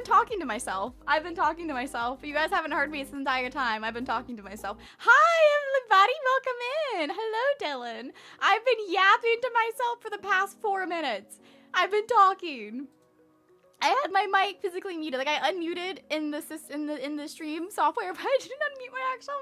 been talking to myself. I've been talking to myself. You guys haven't heard me this entire time. I've been talking to myself. Hi, everybody. Welcome in. Hello, Dylan. I've been yapping to myself for the past 4 minutes. I've been talking. I had my mic physically muted. Like, I unmuted in the stream software, but I didn't unmute my actual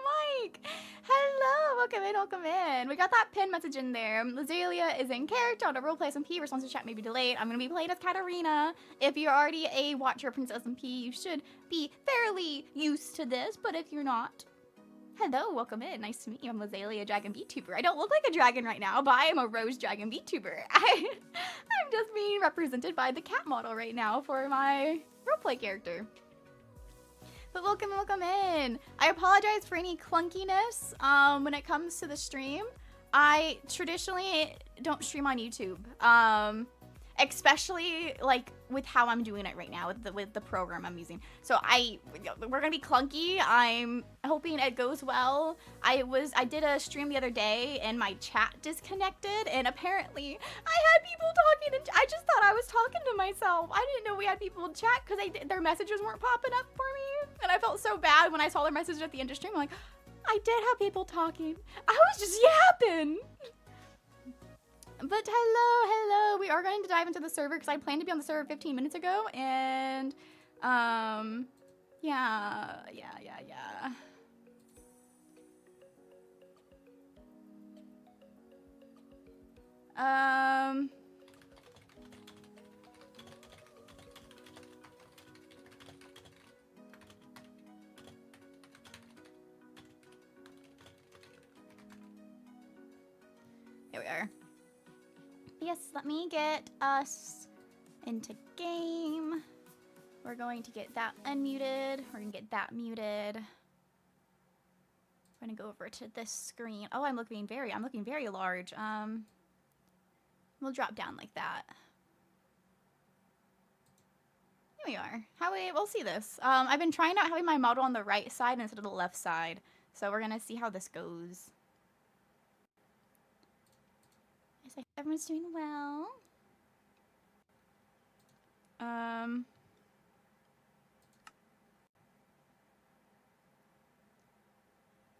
mic. Hello, welcome in. We got that pin message in there. Lizzaylia is in character on a roleplay SMP. Response to chat may be delayed. I'm gonna be playing as Katarina. If you're already a watcher of Princess SMP, you should be fairly used to this, but if you're not, hello, welcome in. Nice to meet you. I'm Lizzaylia, dragon VTuber. I don't look like a dragon right now, but I am a rose dragon VTuber. I'm just being represented by the cat model right now for my roleplay character. But welcome in. I apologize for any clunkiness when it comes to the stream. I traditionally don't stream on YouTube. Especially like with how I'm doing it right now with the program I'm using. So we're gonna be clunky. I'm hoping it goes well. I did a stream the other day and my chat disconnected, and apparently I had people talking and I just thought I was talking to myself. I didn't know we had people in chat because their messages weren't popping up for me, and I felt so bad when I saw their messages at the end of stream. I'm like, I did have people talking. I was just yapping. But hello, we are going to dive into the server because I planned to be on the server 15 minutes ago, and yeah. Here we are. Yes, let me get us into game. We're going to get that unmuted. We're gonna get that muted. We're gonna go over to this screen. Oh, I'm looking very large. We'll drop down like that. Here we are. We'll see this. I've been trying out having my model on the right side instead of the left side. So we're gonna see how this goes. I hope everyone's doing well.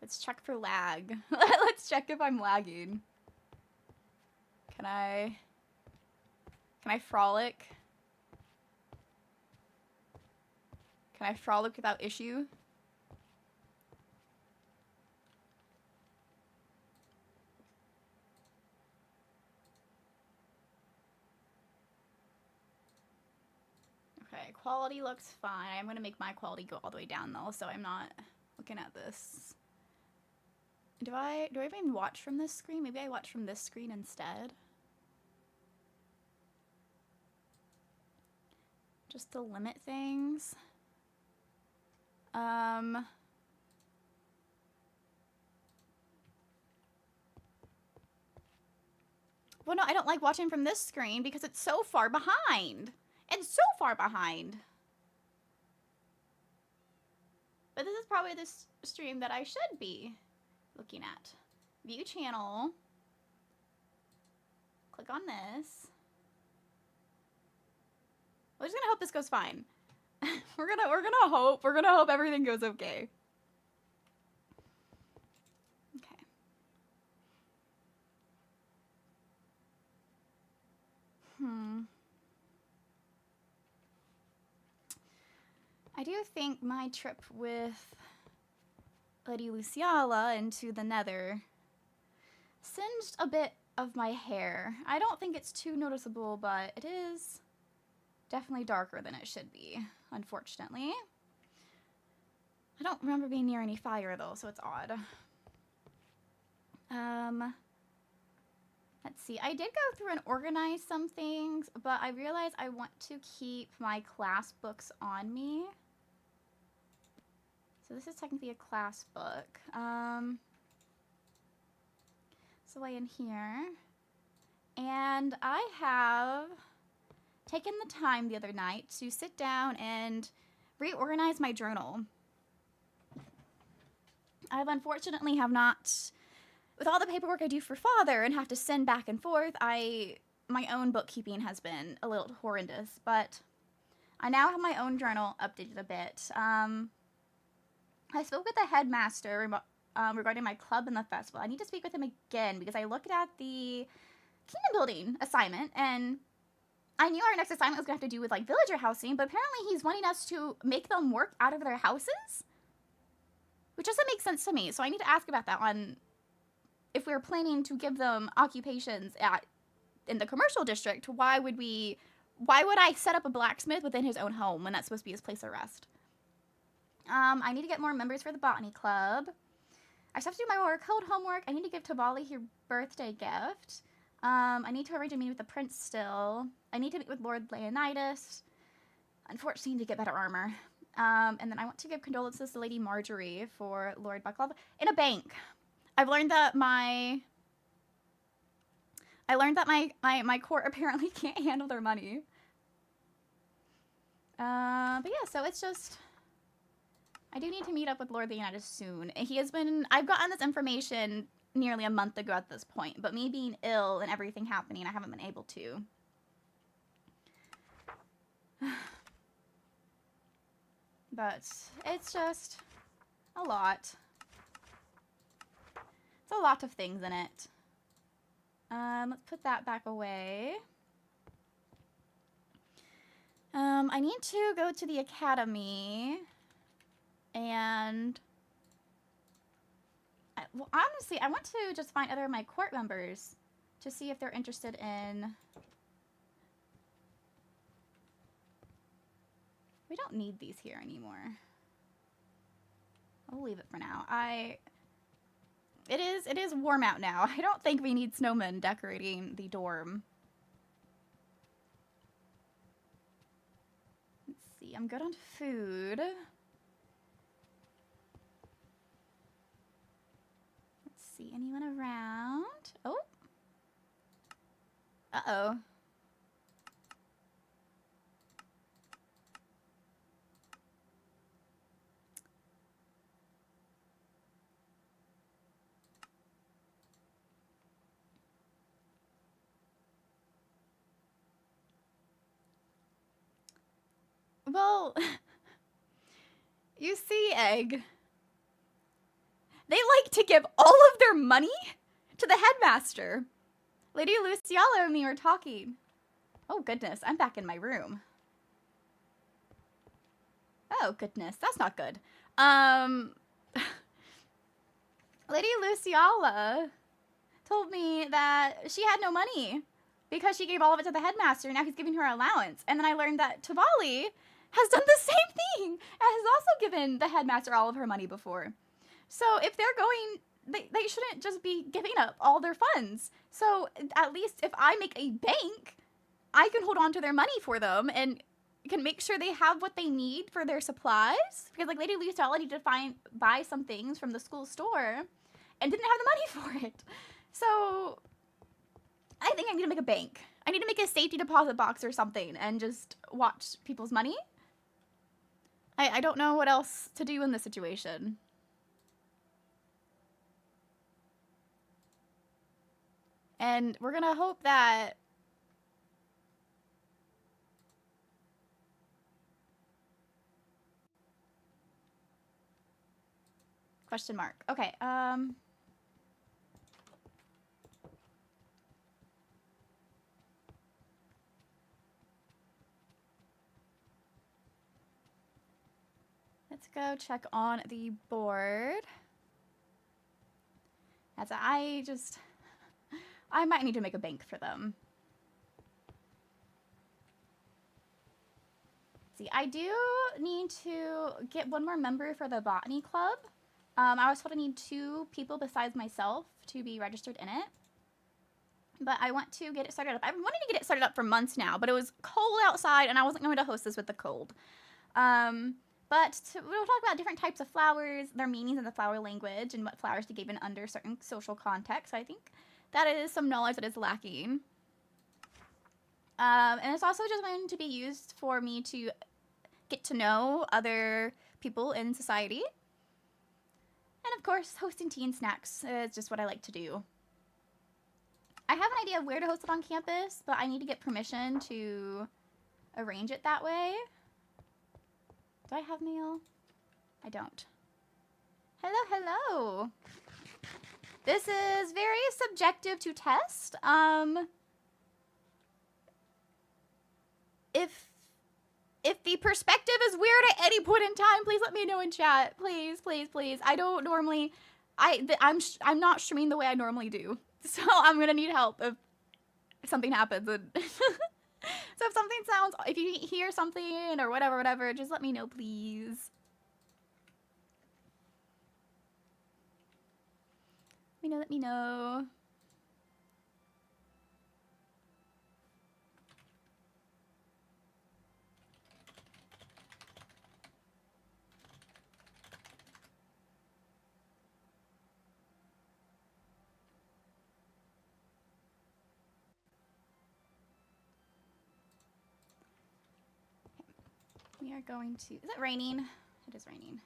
Let's check for lag. Let's check if I'm lagging. Can I frolic? Can I frolic without issue? Okay, quality looks fine. I'm gonna make my quality go all the way down though, so I'm not looking at this. Do I even watch from this screen? Maybe I watch from this screen instead. Just to limit things. Well, no, I don't like watching from this screen because it's so far behind. It's so far behind. But this is probably the stream that I should be looking at. View channel. Click on this. We're just gonna hope this goes fine. we're gonna hope everything goes okay. Okay. I do think my trip with Lady Lizzaylia into the Nether singed a bit of my hair. I don't think it's too noticeable, but it is definitely darker than it should be, unfortunately. I don't remember being near any fire though, so it's odd. Let's see. I did go through and organize some things, but I realized I want to keep my class books on me. So this is technically a class book. So way in here. And I have taken the time the other night to sit down and reorganize my journal. I've unfortunately have not, with all the paperwork I do for Father and have to send back and forth, my own bookkeeping has been a little horrendous, but I now have my own journal updated a bit. I spoke with the headmaster regarding my club and the festival. I need to speak with him again because I looked at the kingdom building assignment and I knew our next assignment was going to have to do with like villager housing, but apparently he's wanting us to make them work out of their houses, which doesn't make sense to me. So I need to ask about that one. If we're planning to give them occupations in the commercial district, why would I set up a blacksmith within his own home when that's supposed to be his place of rest? I need to get more members for the botany club. I still have to do my more code homework. I need to give Tavali her birthday gift. I need to arrange a meeting with the prince still. I need to meet with Lord Leonidas. Unfortunately, I need to get better armor. And then I want to give condolences to Lady Marjorie for Lord Bucklov in a bank. I've learned that my court apparently can't handle their money. But yeah, so it's just, I do need to meet up with Lord Leonidas soon. I've gotten this information nearly a month ago at this point, but me being ill and everything happening, I haven't been able to. But it's just a lot. It's a lot of things in it. Let's put that back away. I need to go to the academy and well, honestly, I want to just find other of my court members to see if they're interested in... We don't need these here anymore. I'll leave it for now. It is warm out now. I don't think we need snowmen decorating the dorm. Let's see. I'm good on food. See anyone around? Oh. Uh-oh. Well, you see, Egg. They like to give all of their money to the headmaster. Lady Lizzaylia and me were talking. Oh, goodness. I'm back in my room. Oh, goodness. That's not good. Lady Lizzaylia told me that she had no money because she gave all of it to the headmaster. Now he's giving her allowance. And then I learned that Tavali has done the same thing and has also given the headmaster all of her money before. So if they're going, they shouldn't just be giving up all their funds. So at least if I make a bank, I can hold on to their money for them and can make sure they have what they need for their supplies. Because like Lady Lizzaylia needed to buy some things from the school store and didn't have the money for it. So I think I need to make a bank. I need to make a safety deposit box or something and just watch people's money. I don't know what else to do in this situation. And we're gonna hope that question mark. Okay, let's go check on the board. As I might need to make a bank for them. See, I do need to get one more member for the botany club. I was told I need 2 people besides myself to be registered in it. But I want to get it started up. I've been wanting to get it started up for months now, but it was cold outside and I wasn't going to host this with the cold. But we'll talk about different types of flowers, their meanings in the flower language, and what flowers to give in under certain social contexts. I think that is some knowledge that is lacking. And it's also just going to be used for me to get to know other people in society. And of course, hosting tea and snacks is just what I like to do. I have an idea of where to host it on campus, but I need to get permission to arrange it that way. Do I have mail? I don't. Hello, hello. This is very subjective to test. If the perspective is weird at any point in time, please let me know in chat. Please, please, please. I don't normally, I'm not streaming the way I normally do. So I'm gonna need help if something happens. And so if something sounds, if you hear something or whatever, just let me know, please. Let me know. We are going to, is it raining? It is raining.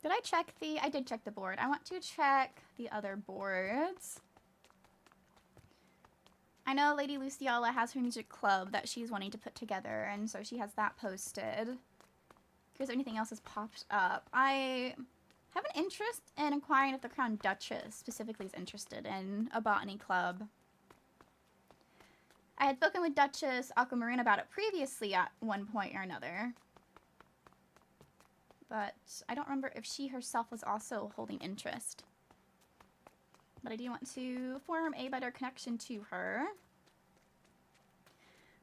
Did I check the, I did check the board. I want to check the other boards. I know Lady Lizzaylia has her music club that she's wanting to put together, and so she has that posted. If anything else has popped up. I have an interest in inquiring if the Crown Duchess specifically is interested in a botany club. I had spoken with Duchess Aquamarine about it previously at one point or another. But I don't remember if she herself was also holding interest. But I do want to form a better connection to her.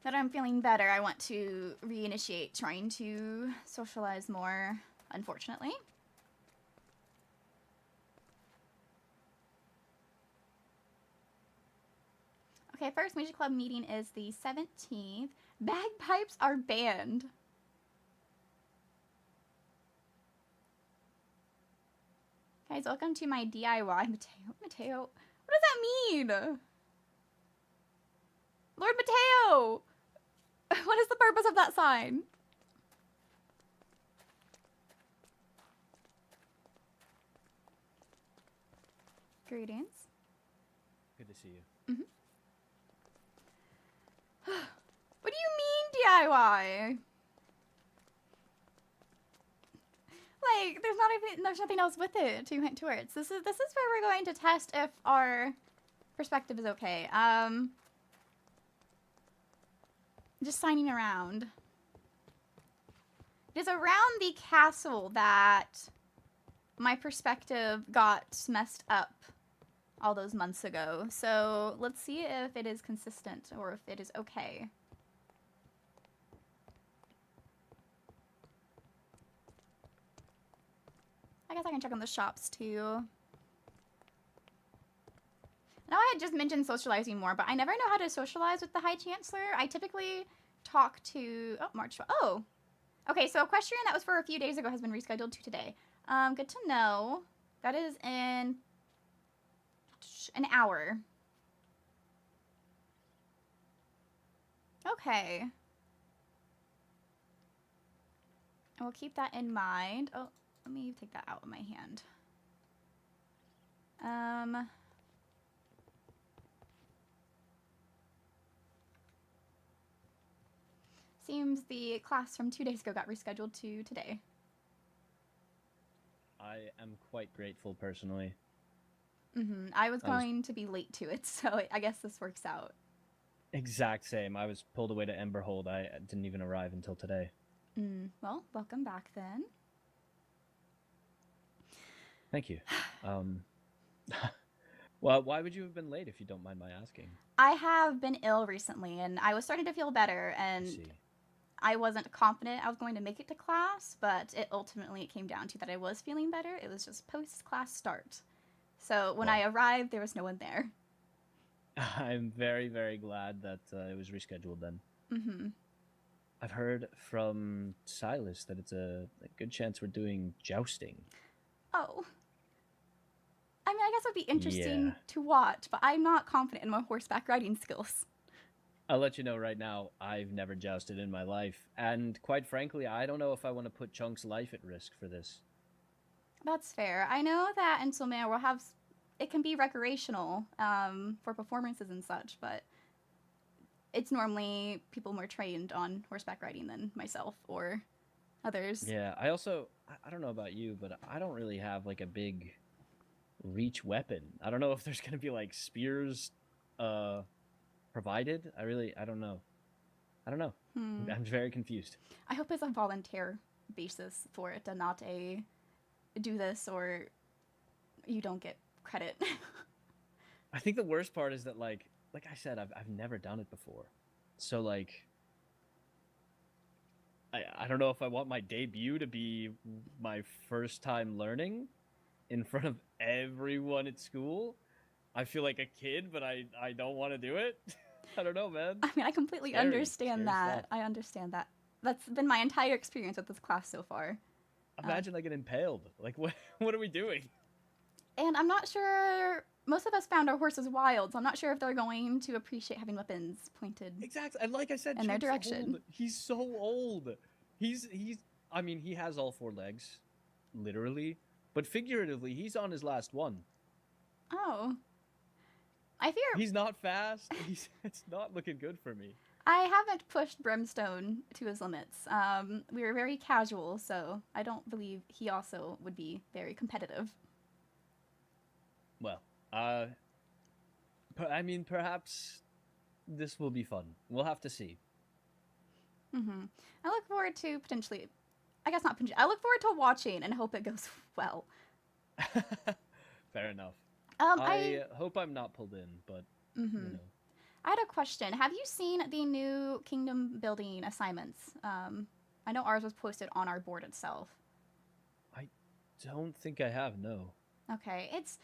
Now that I'm feeling better, I want to reinitiate trying to socialize more, unfortunately. Okay, first music club meeting is the 17th. Bagpipes are banned. Guys, welcome to my DIY. Mateo. What does that mean? Lord Mateo! What is the purpose of that sign? Greetings. Good to see you. Mm-hmm. What do you mean DIY? Like, there's nothing else with it to hint towards. This is where we're going to test if our perspective is okay. Just signing around. It is around the castle that my perspective got messed up all those months ago. So let's see if it is consistent or if it is okay. I guess I can check on the shops too. Now I had just mentioned socializing more, but I never know how to socialize with the High Chancellor. I typically talk to, oh, March 12th. Oh, okay, so equestrian that was for a few days ago has been rescheduled to today. Good to know. That is in an hour. Okay. I will keep that in mind. Oh, let me take that out of my hand. Seems the class from 2 days ago got rescheduled to today. I am quite grateful personally. I was going to be late to it, so I guess this works out. Exact same. I was pulled away to Emberhold. I didn't even arrive until today. Well, welcome back then. Thank you. Well, why would you have been late if you don't mind my asking? I have been ill recently, and I was starting to feel better, and I wasn't confident I was going to make it to class, but ultimately came down to that I was feeling better. It was just post-class start. So when I arrived, there was no one there. I'm very, very glad that it was rescheduled then. I've heard from Silas that it's a good chance we're doing jousting. Oh. I mean, I guess it would be interesting to watch, but I'm not confident in my horseback riding skills. I'll let you know right now, I've never jousted in my life. And quite frankly, I don't know if I want to put Chunk's life at risk for this. That's fair. I know that in Solmera we'll have, it can be recreational for performances and such, but it's normally people more trained on horseback riding than myself or others. Yeah, I don't know about you, but I don't really have like a big reach weapon. I don't know if there's gonna be like spears provided. I don't know. I don't know. I'm very confused. I hope it's a volunteer basis for it and not a do this or you don't get credit. I think the worst part is that like I said, I've never done it before. So like I don't know if I want my debut to be my first time learning in front of everyone at school. I feel like a kid, but I don't want to do it. I don't know, man. I mean, I completely understand that. I understand that. That's been my entire experience with this class so far. Imagine I get impaled. Like, what are we doing? And I'm not sure. Most of us found our horses wild, so I'm not sure if they're going to appreciate having weapons pointed. Exactly, and like I said, in their direction. He's so old. He's. I mean, he has all 4 legs, literally, but figuratively, he's on his last one. Oh. I fear he's not fast. It's not looking good for me. I haven't pushed Brimstone to his limits. We were very casual, so I don't believe he also would be very competitive. Well, I mean, perhaps this will be fun. We'll have to see. I look forward to potentially, I guess not potentially, I look forward to watching and hope it goes well. Fair enough. I hope I'm not pulled in, but, you know. I had a question. Have you seen the new kingdom building assignments? I know ours was posted on our board itself. I don't think I have, no. Okay, it's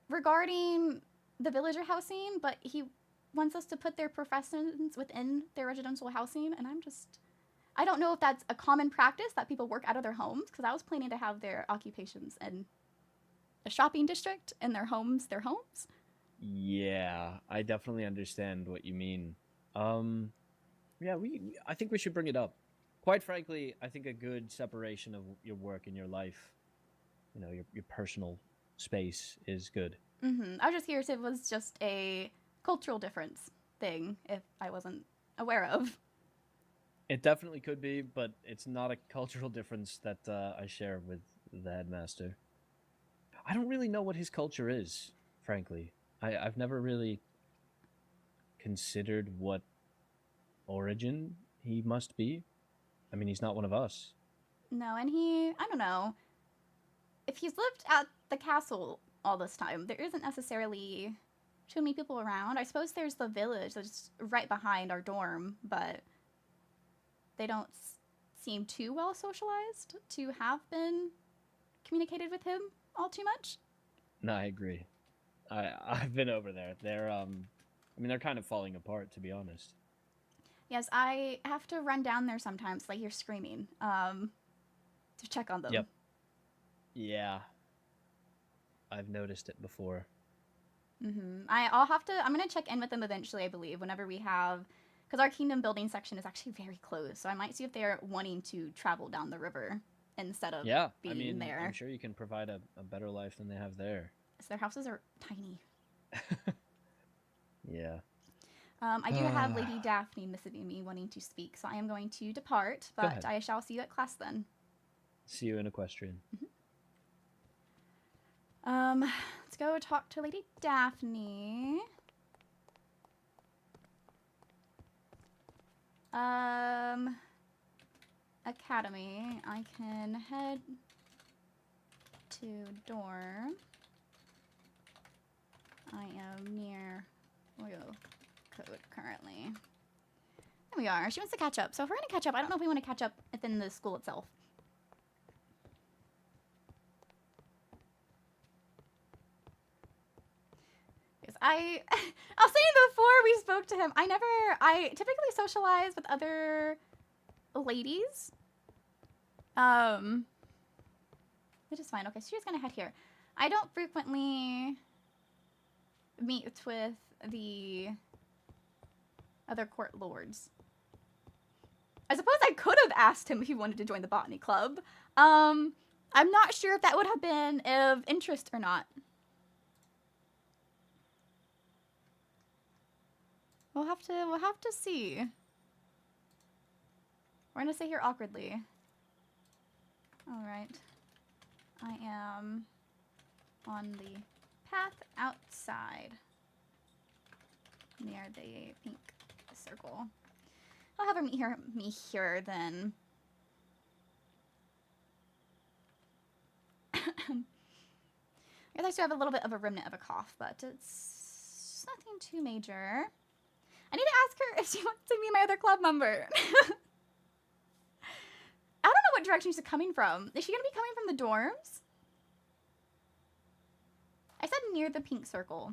regarding the villager housing, but he wants us to put their professions within their residential housing, and I don't know if that's a common practice that people work out of their homes, because I was planning to have their occupations in a shopping district and their homes. Yeah, I definitely understand what you mean. Yeah, I think we should bring it up. Quite frankly, I think a good separation of your work and your life, you know, your personal space is good. I was just curious if it was just a cultural difference thing, if I wasn't aware of. It definitely could be, but it's not a cultural difference that I share with the headmaster. I don't really know what his culture is, frankly. I've never really considered what origin he must be. I mean, he's not one of us. No, and I don't know. If he's lived at the castle all this time, there isn't necessarily too many people around. I suppose there's the village that's right behind our dorm, but they don't seem too well socialized to have been communicated with him all too much. No, I agree. I've been over there. They're kind of falling apart, to be honest. Yes, I have to run down there sometimes, like you're screaming, to check on them. Yep. Yeah. I've noticed it before. I'm going to check in with them eventually, I believe, whenever we have, because our kingdom building section is actually very close, so I might see if they're wanting to travel down the river instead of being there. I'm sure you can provide a better life than they have there. So their houses are tiny. Yeah. I do have Lady Daphne messaging me wanting to speak, so I am going to depart, but I shall see you at class then. See you in Equestrian. Let's go talk to Lady Daphne. Academy. I can head to dorm. I am near Royal Code currently. There we are. She wants to catch up. So if we're going to catch up, I don't know if we want to catch up within the school itself. Because I was saying before we spoke to him, I typically socialize with other ladies. Which is fine. Okay, so she's going to head here. I don't frequently meet with the other court lords. I suppose I could have asked him if he wanted to join the botany club. I'm not sure if that would have been of interest or not. We'll have to see. We're gonna sit here awkwardly. All right. I am on the path outside near the pink circle. I'll have her meet here then. I guess I still have a little bit of a remnant of a cough, but it's nothing too major. I need to ask her if she wants to be my other club member. I don't know what direction she's coming from. Is she going to be coming from the dorms? I said near the pink circle.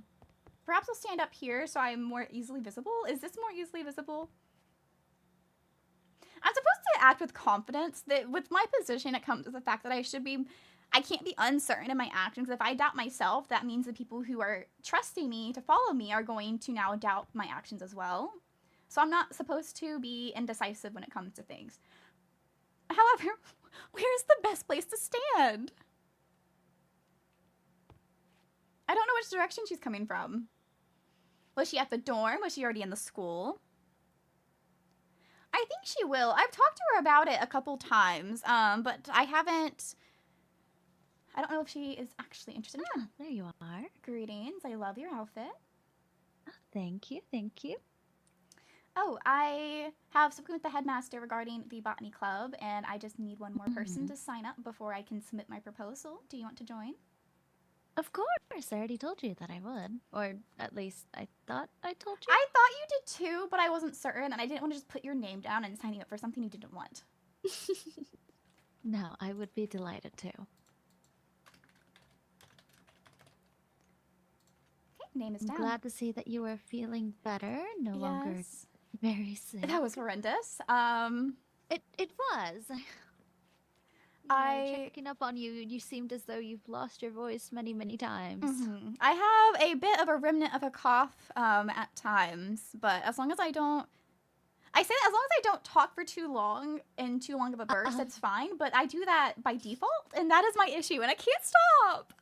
Perhaps I'll stand up here so I'm more easily visible. Is this more easily visible? I'm supposed to act with confidence. That with my position, it comes with the fact that I can't be uncertain in my actions. If I doubt myself, that means the people who are trusting me to follow me are going to now doubt my actions as well. So I'm not supposed to be indecisive when it comes to things. However, where's the best place to stand? I don't know which direction she's coming from. Was she at the dorm? Was she already in the school? I think she will. I've talked to her about it a couple times, but I don't know if she is actually interested. Ah, there you are. Greetings. I love your outfit. Oh, thank you, thank you. Oh, I have spoken with the headmaster regarding the botany club, and I just need one more person to sign up before I can submit my proposal. Do you want to join? Of course, I already told you that I would. Or at least I thought I told you. I thought you did too, but I wasn't certain, and I didn't want to just put your name down and sign you up for something you didn't want. No, I would be delighted to. Okay, name is I'm down. glad to see that you are feeling better, no longer very sick. That was horrendous. It was. Checking up on you, you seemed as though you've lost your voice many, many times. I have a bit of a remnant of a cough at times, but as long as I don't... I say that as long as I don't talk for too long in too long of a burst, it's fine, but I do that by default, and that is my issue, and I can't stop!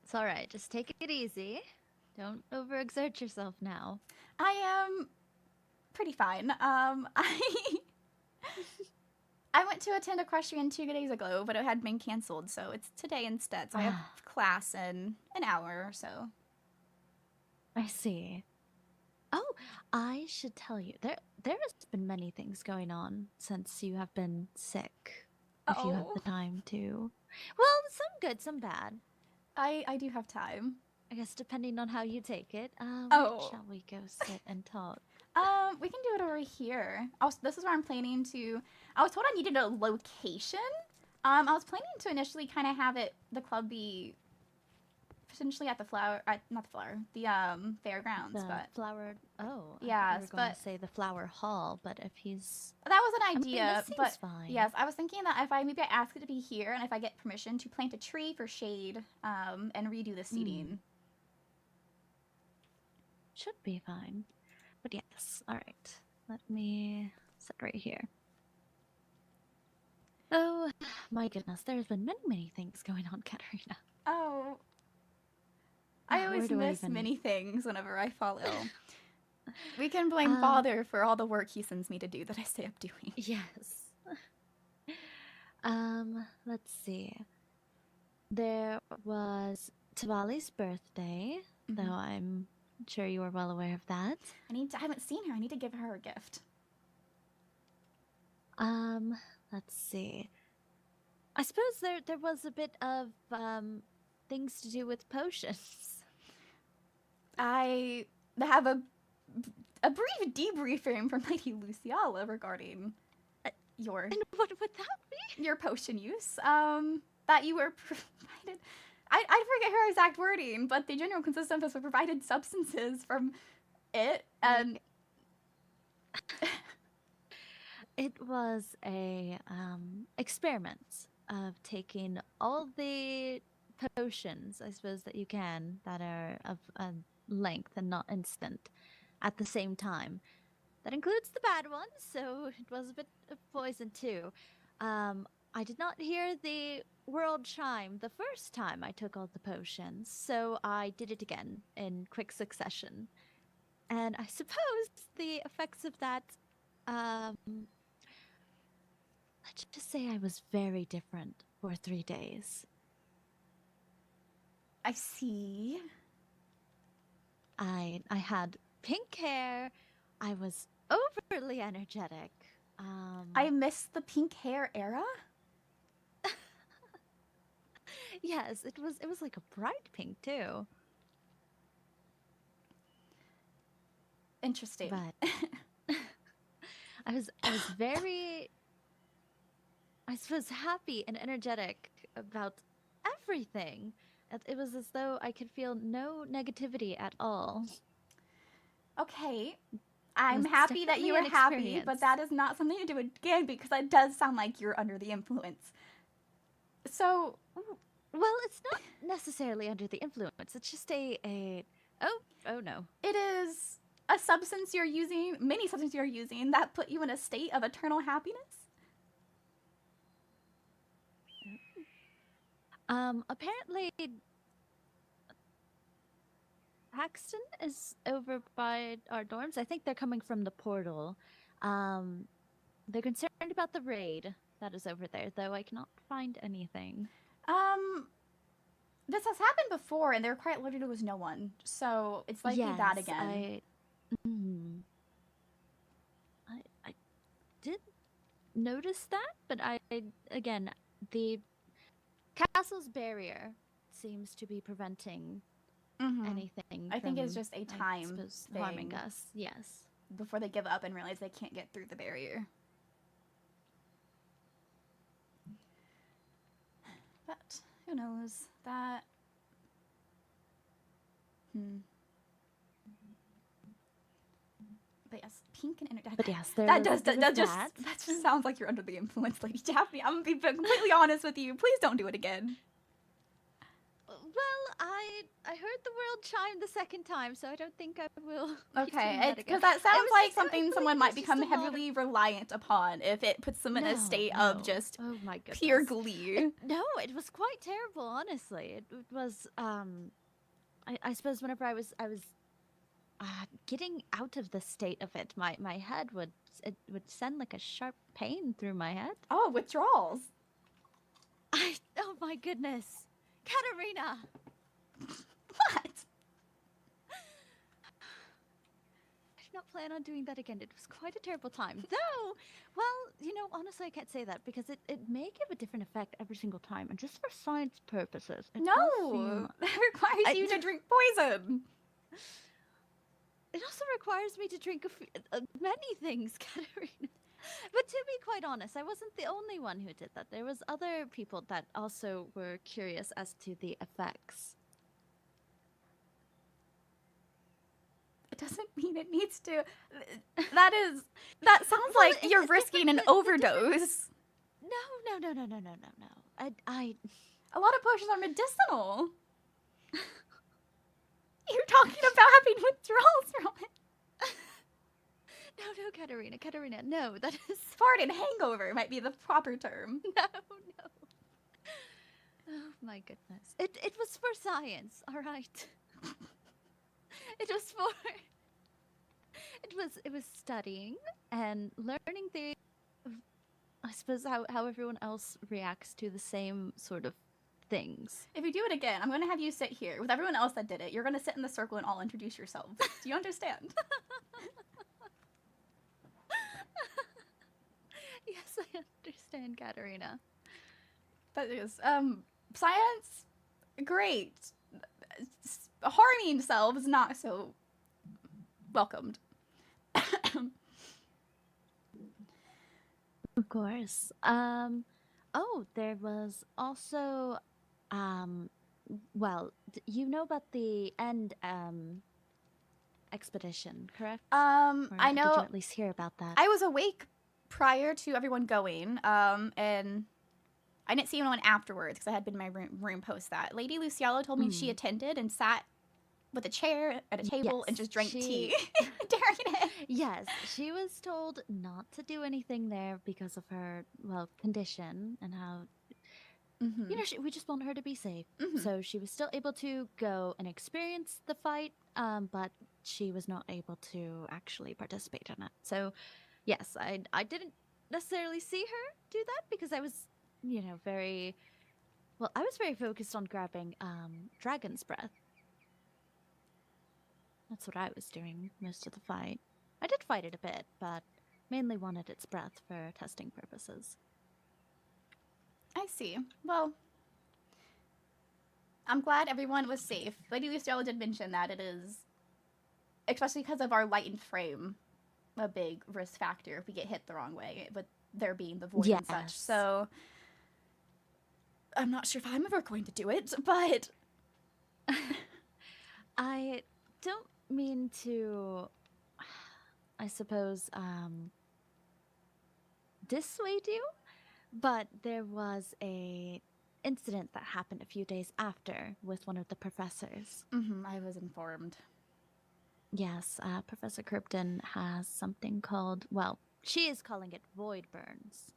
It's alright, just take it easy. Don't overexert yourself now. I am pretty fine. I went to attend equestrian 2 days ago, but it had been canceled, so it's today instead. So I have class in an hour or so. I see. Oh, I should tell you, there has been many things going on since you have been sick. If you have the time to. Well, some good, some bad. I do have time. I guess depending on how you take it. Where shall we go sit and talk? We can do it over here. This is where I'm planning to... I was told I needed a location. I was planning to initially kind of have the club be potentially at the fairgrounds, but... Yeah, I was going to say the flower hall, but if he's... That was an idea, but fine. yes, I was thinking that if I ask it to be here, and if I get permission to plant a tree for shade, and redo the seating. Should be fine. But yes, alright. Let me sit right here. Oh, my goodness, there's been many, many things going on, Katarina. Oh. I always miss many things whenever I fall ill. We can blame Father for all the work he sends me to do that I stay up doing. Yes. Let's see. There was Tavali's birthday, though I'm sure you are well aware of that. I haven't seen her. I need to give her a gift. Let's see. I suppose there was a bit of things to do with potions. I have a brief debriefing from Lady Lizzaylia regarding your... And what would that be? Your potion use. That you were provided... I forget her exact wording, but the general consensus was provided substances from it, and... It was a experiment of taking all the potions, I suppose, that you can, that are of a length and not instant, at the same time. That includes the bad ones, so it was a bit of poison too. I did not hear the world chime the first time I took all the potions, so I did it again in quick succession. And I suppose the effects of that, let's just say I was very different for 3 days. I see. I had pink hair. I was overly energetic. I missed the pink hair era. Yes, it was like a bright pink too. Interesting. But I was very, I suppose, happy and energetic about everything. It was as though I could feel no negativity at all. Okay. I'm was happy that you were definitely an happy, experience. but that is not something to do again because that does sound like you're under the influence. So, Well, it's not necessarily under the influence. It's just oh no. it is a substance you're using, many substances you're using that put you in a state of eternal happiness? Apparently Paxton is over by our dorms. I think they're coming from the portal. They're concerned about the raid that is over there, though I cannot find anything. This has happened before, and there quite literally was no one. So it's likely that again. I did notice that, but again, the castle's barrier seems to be preventing anything. I think it's from, just a I time suppose, thing harming us. Yes. before they give up and realize they can't get through the barrier. But who knows that? But yes, pink and energetic. But yes, that just sounds like you're under the influence, Lady Daphne. I'm gonna be completely honest with you. Please don't do it again. Well, I heard the world chime the second time, so I don't think I will. Okay, because that sounds like something someone might become heavily reliant upon if it puts them in a state of just oh my goodness. pure glee. No, it was quite terrible, honestly. It was I suppose whenever I was getting out of the state of it, my head would send like a sharp pain through my head. Oh, withdrawals. Oh my goodness. Katarina! What? I did not plan on doing that again. It was quite a terrible time. Though, well, honestly, I can't say that because it may give a different effect every single time. And just for science purposes, it does seem... that requires you to drink poison. It also requires me to drink many things, Katarina. But to be quite honest, I wasn't the only one who did that. There was other people that also were curious as to the effects. It doesn't mean it needs to. That sounds like you're risking an overdose. No. A lot of potions are medicinal. You're talking about having withdrawals from it. No, Katarina, no, that is... Fart and hangover might be the proper term. No. Oh my goodness. It was for science, all right? It was studying and learning I suppose how everyone else reacts to the same sort of things. If you do it again, I'm going to have you sit here with everyone else that did it. You're going to sit in the circle and all introduce yourselves. Do you understand? Yes, I understand, Katarina. That is, science, great. Harming selves, not so welcomed. Of course. There was also, well, you know about the end, expedition, correct? Or I know. Did you at least hear about that? I was awake prior to everyone going, and I didn't see anyone afterwards because I had been in my room post that. Lady Lizzaylia told me she attended and sat with a chair at a table and just drank tea during it. Yes, she was told not to do anything there because of her, well, condition and how Mm-hmm. you know, we just want her to be safe. Mm-hmm. So she was still able to go and experience the fight, but she was not able to actually participate in it. So, yes, I didn't necessarily see her do that because I was, you know, I was very focused on grabbing Dragon's Breath. That's what I was doing most of the fight. I did fight it a bit, but mainly wanted its breath for testing purposes. I see. Well, I'm glad everyone was safe. Lady Lizzaylia did mention that it is, especially because of our lightened frame, a big risk factor if we get hit the wrong way, with there being the void and such. Yes. So, I'm not sure if I'm ever going to do it, but I don't mean to, I suppose, dissuade you, but there was a incident that happened a few days after with one of the professors. I was informed. Yes, Professor Krypton has something called, well, she is calling it void burns.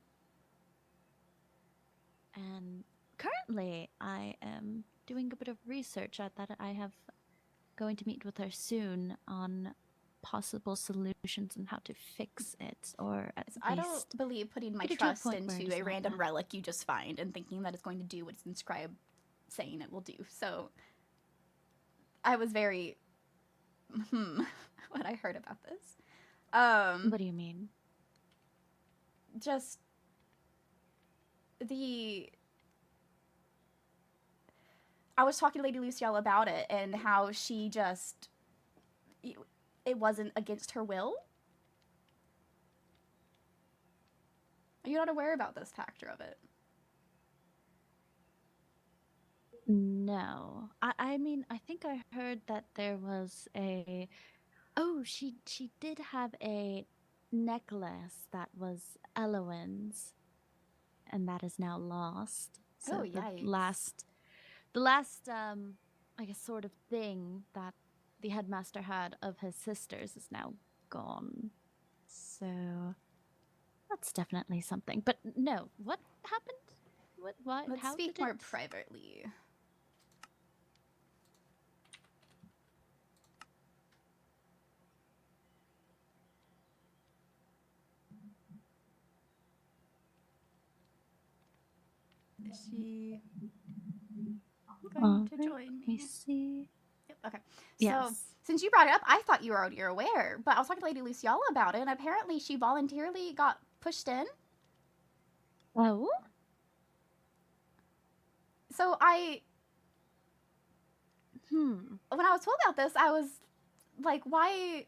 And currently, I am doing a bit of research at that. I have going to meet with her soon on possible solutions on how to fix it, or at I least don't believe putting my get it to a trust point where it into is a not random bad. relic you just find and thinking that it's going to do what it's inscribed saying it will do. So, I was very when I heard about this. What do you mean? Just I was talking to Lady Lizzaylia about it and how she just it wasn't against her will. Are you not aware about this factor of it? No. I mean, I think I heard that there was a... Oh, she did have a necklace that was Elowen's, and that is now lost. So Oh, yikes. the last, I guess, sort of thing that the headmaster had of his sisters is now gone. So that's definitely something. But no, what happened? What? Let's How speak did more it... privately. Is she going to join Let me me? see. Yep, okay. Yes. So, since you brought it up, I thought you were already aware, but I was talking to Lady Lizzaylia about it, and apparently she voluntarily got pushed in. Oh? So when I was told about this, I was like, why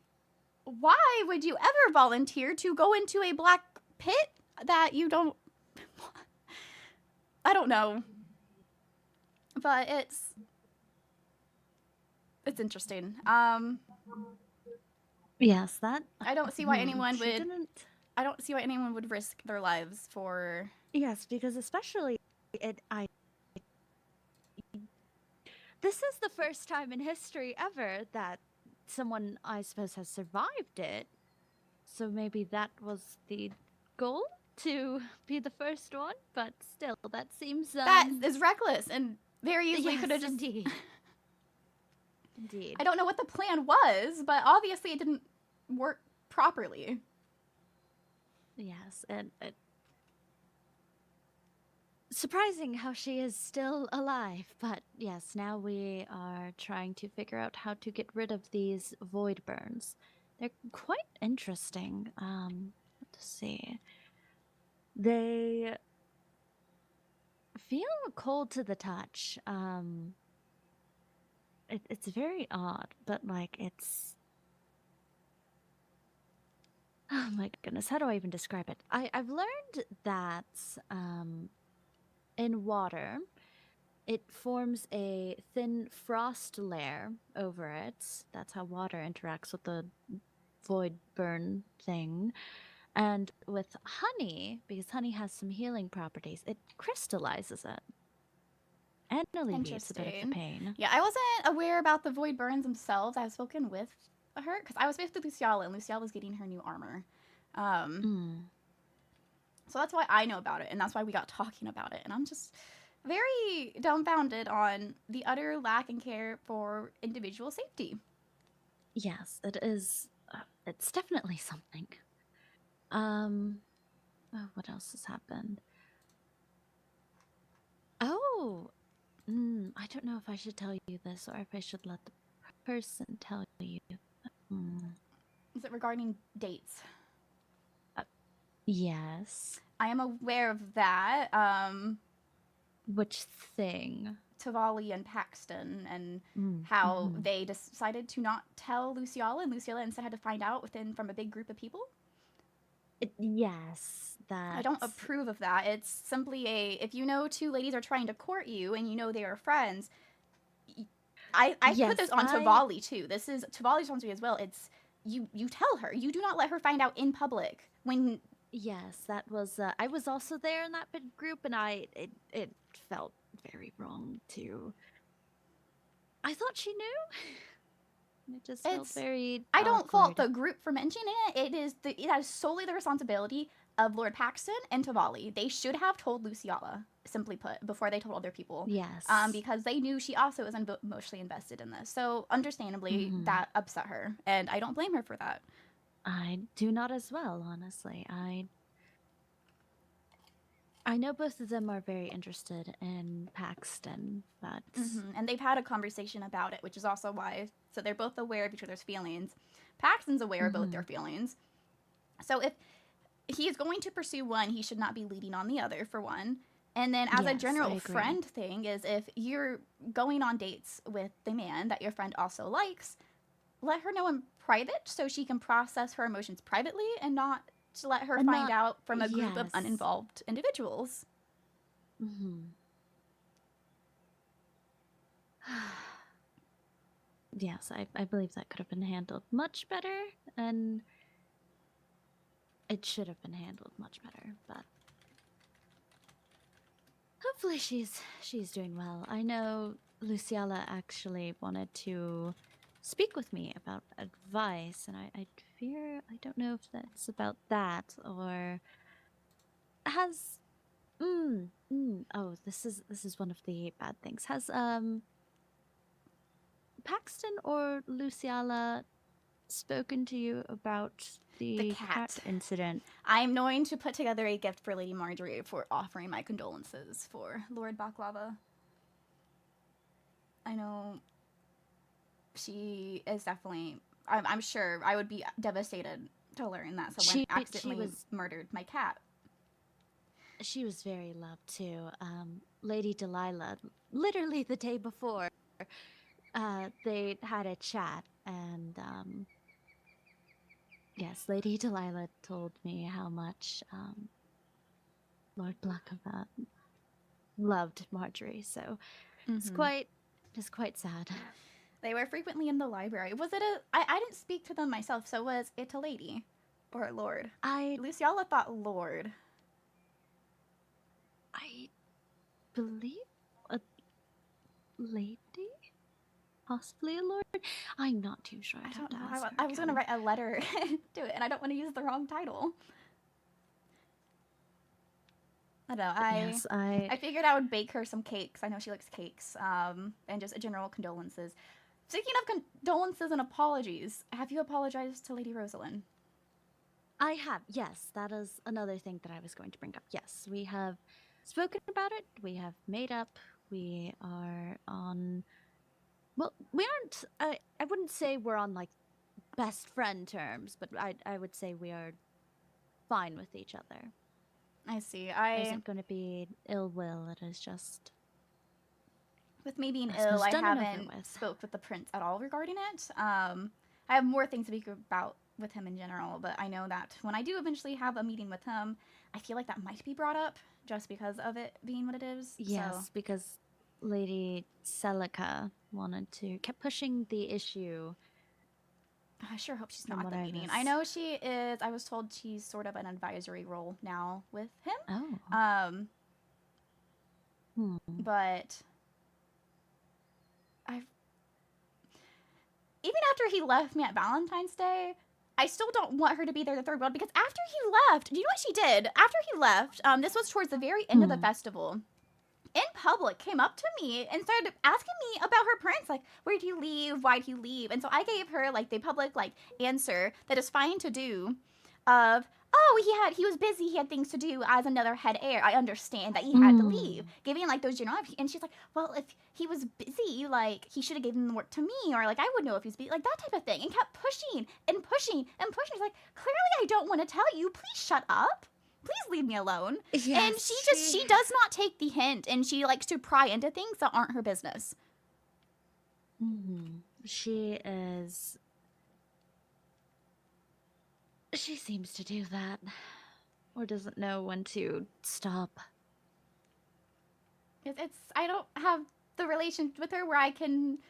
would you ever volunteer to go into a black pit that you don't... I don't know. But it's interesting. Yes, that... I don't see why anyone she would... didn't... I don't see why anyone would risk their lives for... Yes, because especially this is the first time in history ever that someone, I suppose, has survived it. So maybe that was the goal, to be the first one, but still, that seems... that is reckless and very easily yes, could have just... indeed. Indeed. I don't know what the plan was, but obviously it didn't work properly. Yes, and surprising how she is still alive, but yes, now we are trying to figure out how to get rid of these void burns. They're quite interesting. Let's see. They feel cold to the touch. It's very odd, but like it's... Oh my goodness, how do I even describe it? I've learned that in water, it forms a thin frost layer over it. That's how water interacts with the void burn thing. And with honey, because honey has some healing properties, it crystallizes it and alleviates a bit of the Interesting. pain. Yeah, I wasn't aware about the void burns themselves. I've spoken with her because I was with Lizzaylia, and Lizzaylia was getting her new armor. So that's why I know about it, and that's why we got talking about it. And I'm just very dumbfounded on the utter lack in care for individual safety. Yes, it is. It's definitely something. What else has happened? Oh, I don't know if I should tell you this or if I should let the person tell you. Is it regarding dates? Yes. I am aware of that. Which thing? Tavali and Paxton, and how they decided to not tell Lizzaylia, and Lizzaylia instead had to find out from a big group of people. Yes, that. I don't approve of that. It's simply if you know two ladies are trying to court you and you know they are friends, I put this on Tavali too. This is Tavali's responsibility as well. It's you tell her. You do not let her find out in public when. Yes, that was. I was also there in that big group, and it felt very wrong too. I thought she knew. It just felt very. I don't fault the group for mentioning it. That is solely the responsibility of Lord Paxton and Tavali. They should have told Lizzaylia, simply put, before they told other people. Yes. Because they knew she also was emotionally invested in this. So understandably, that upset her, and I don't blame her for that. I do not as well, honestly. I know both of them are very interested in Paxton, but... And they've had a conversation about it, which is also why... So they're both aware of each other's feelings. Paxton's aware of both their feelings. So if he's going to pursue one, he should not be leading on the other, for one. And then as a general friend thing is if you're going on dates with the man that your friend also likes, let her know in private so she can process her emotions privately and not to let her find out from a group of uninvolved individuals. Yes, I believe that could have been handled much better, and it should have been handled much better, but hopefully she's doing well. I know Lizzaylia actually wanted to speak with me about advice, and I fear I don't know if that's about that or has oh, this is one of the bad things. Has Paxton or Lizzaylia spoken to you about the cat incident? I'm going to put together a gift for Lady Marjorie for offering my condolences for Lord Baklava. I know she is definitely... I'm sure I would be devastated to learn that someone accidentally murdered my cat. She was very loved, too. Lady Delilah, literally the day before, they had a chat, and, yes, Lady Delilah told me how much, Lord Blackava loved Marjorie, so it's quite sad. They were frequently in the library. Was it I didn't speak to them myself, so was it a lady or a lord? Lizzaylia thought lord. I believe a lady? Possibly a lord? I'm not too sure. I don't know. I was going to write a letter to it, and I don't want to use the wrong title. I don't know. I figured I would bake her some cakes. I know she likes cakes. And just a general condolences. Speaking of condolences and apologies, have you apologized to Lady Rosalind? I have, yes. That is another thing that I was going to bring up. Yes, we have spoken about it. We have made up. We are on... Well, we aren't... I wouldn't say we're on, like, best friend terms, but I would say we are fine with each other. I see. There isn't going to be ill will. It is just... With me being ill, I haven't spoke with the prince at all regarding it. I have more things to speak about with him in general, but I know that when I do eventually have a meeting with him, I feel like that might be brought up just because of it being what it is. Yes, because Lady Celica kept pushing the issue. I sure hope she's not at the meeting. I know she is. I was told she's sort of an advisory role now with him. Oh. But even after he left me at Valentine's Day, I still don't want her to be there the third world, because after he left, do you know what she did? After he left, this was towards the very end of the festival, in public came up to me and started asking me about her prince, like, where'd he leave, why'd he leave? And so I gave her like the public like answer that is fine to do of, oh, he was busy, he had things to do as another head heir. I understand that he had to leave. Giving like those general, and she's like, well, if he was busy, like he should have given the work to me, or like I would know if he's busy, like that type of thing, and kept pushing and pushing and pushing. She's like, clearly I don't want to tell you, please shut up. Please leave me alone. Yes, and she does not take the hint, and she likes to pry into things that aren't her business. She seems to do that, or doesn't know when to stop. I don't have the relation with her where I don't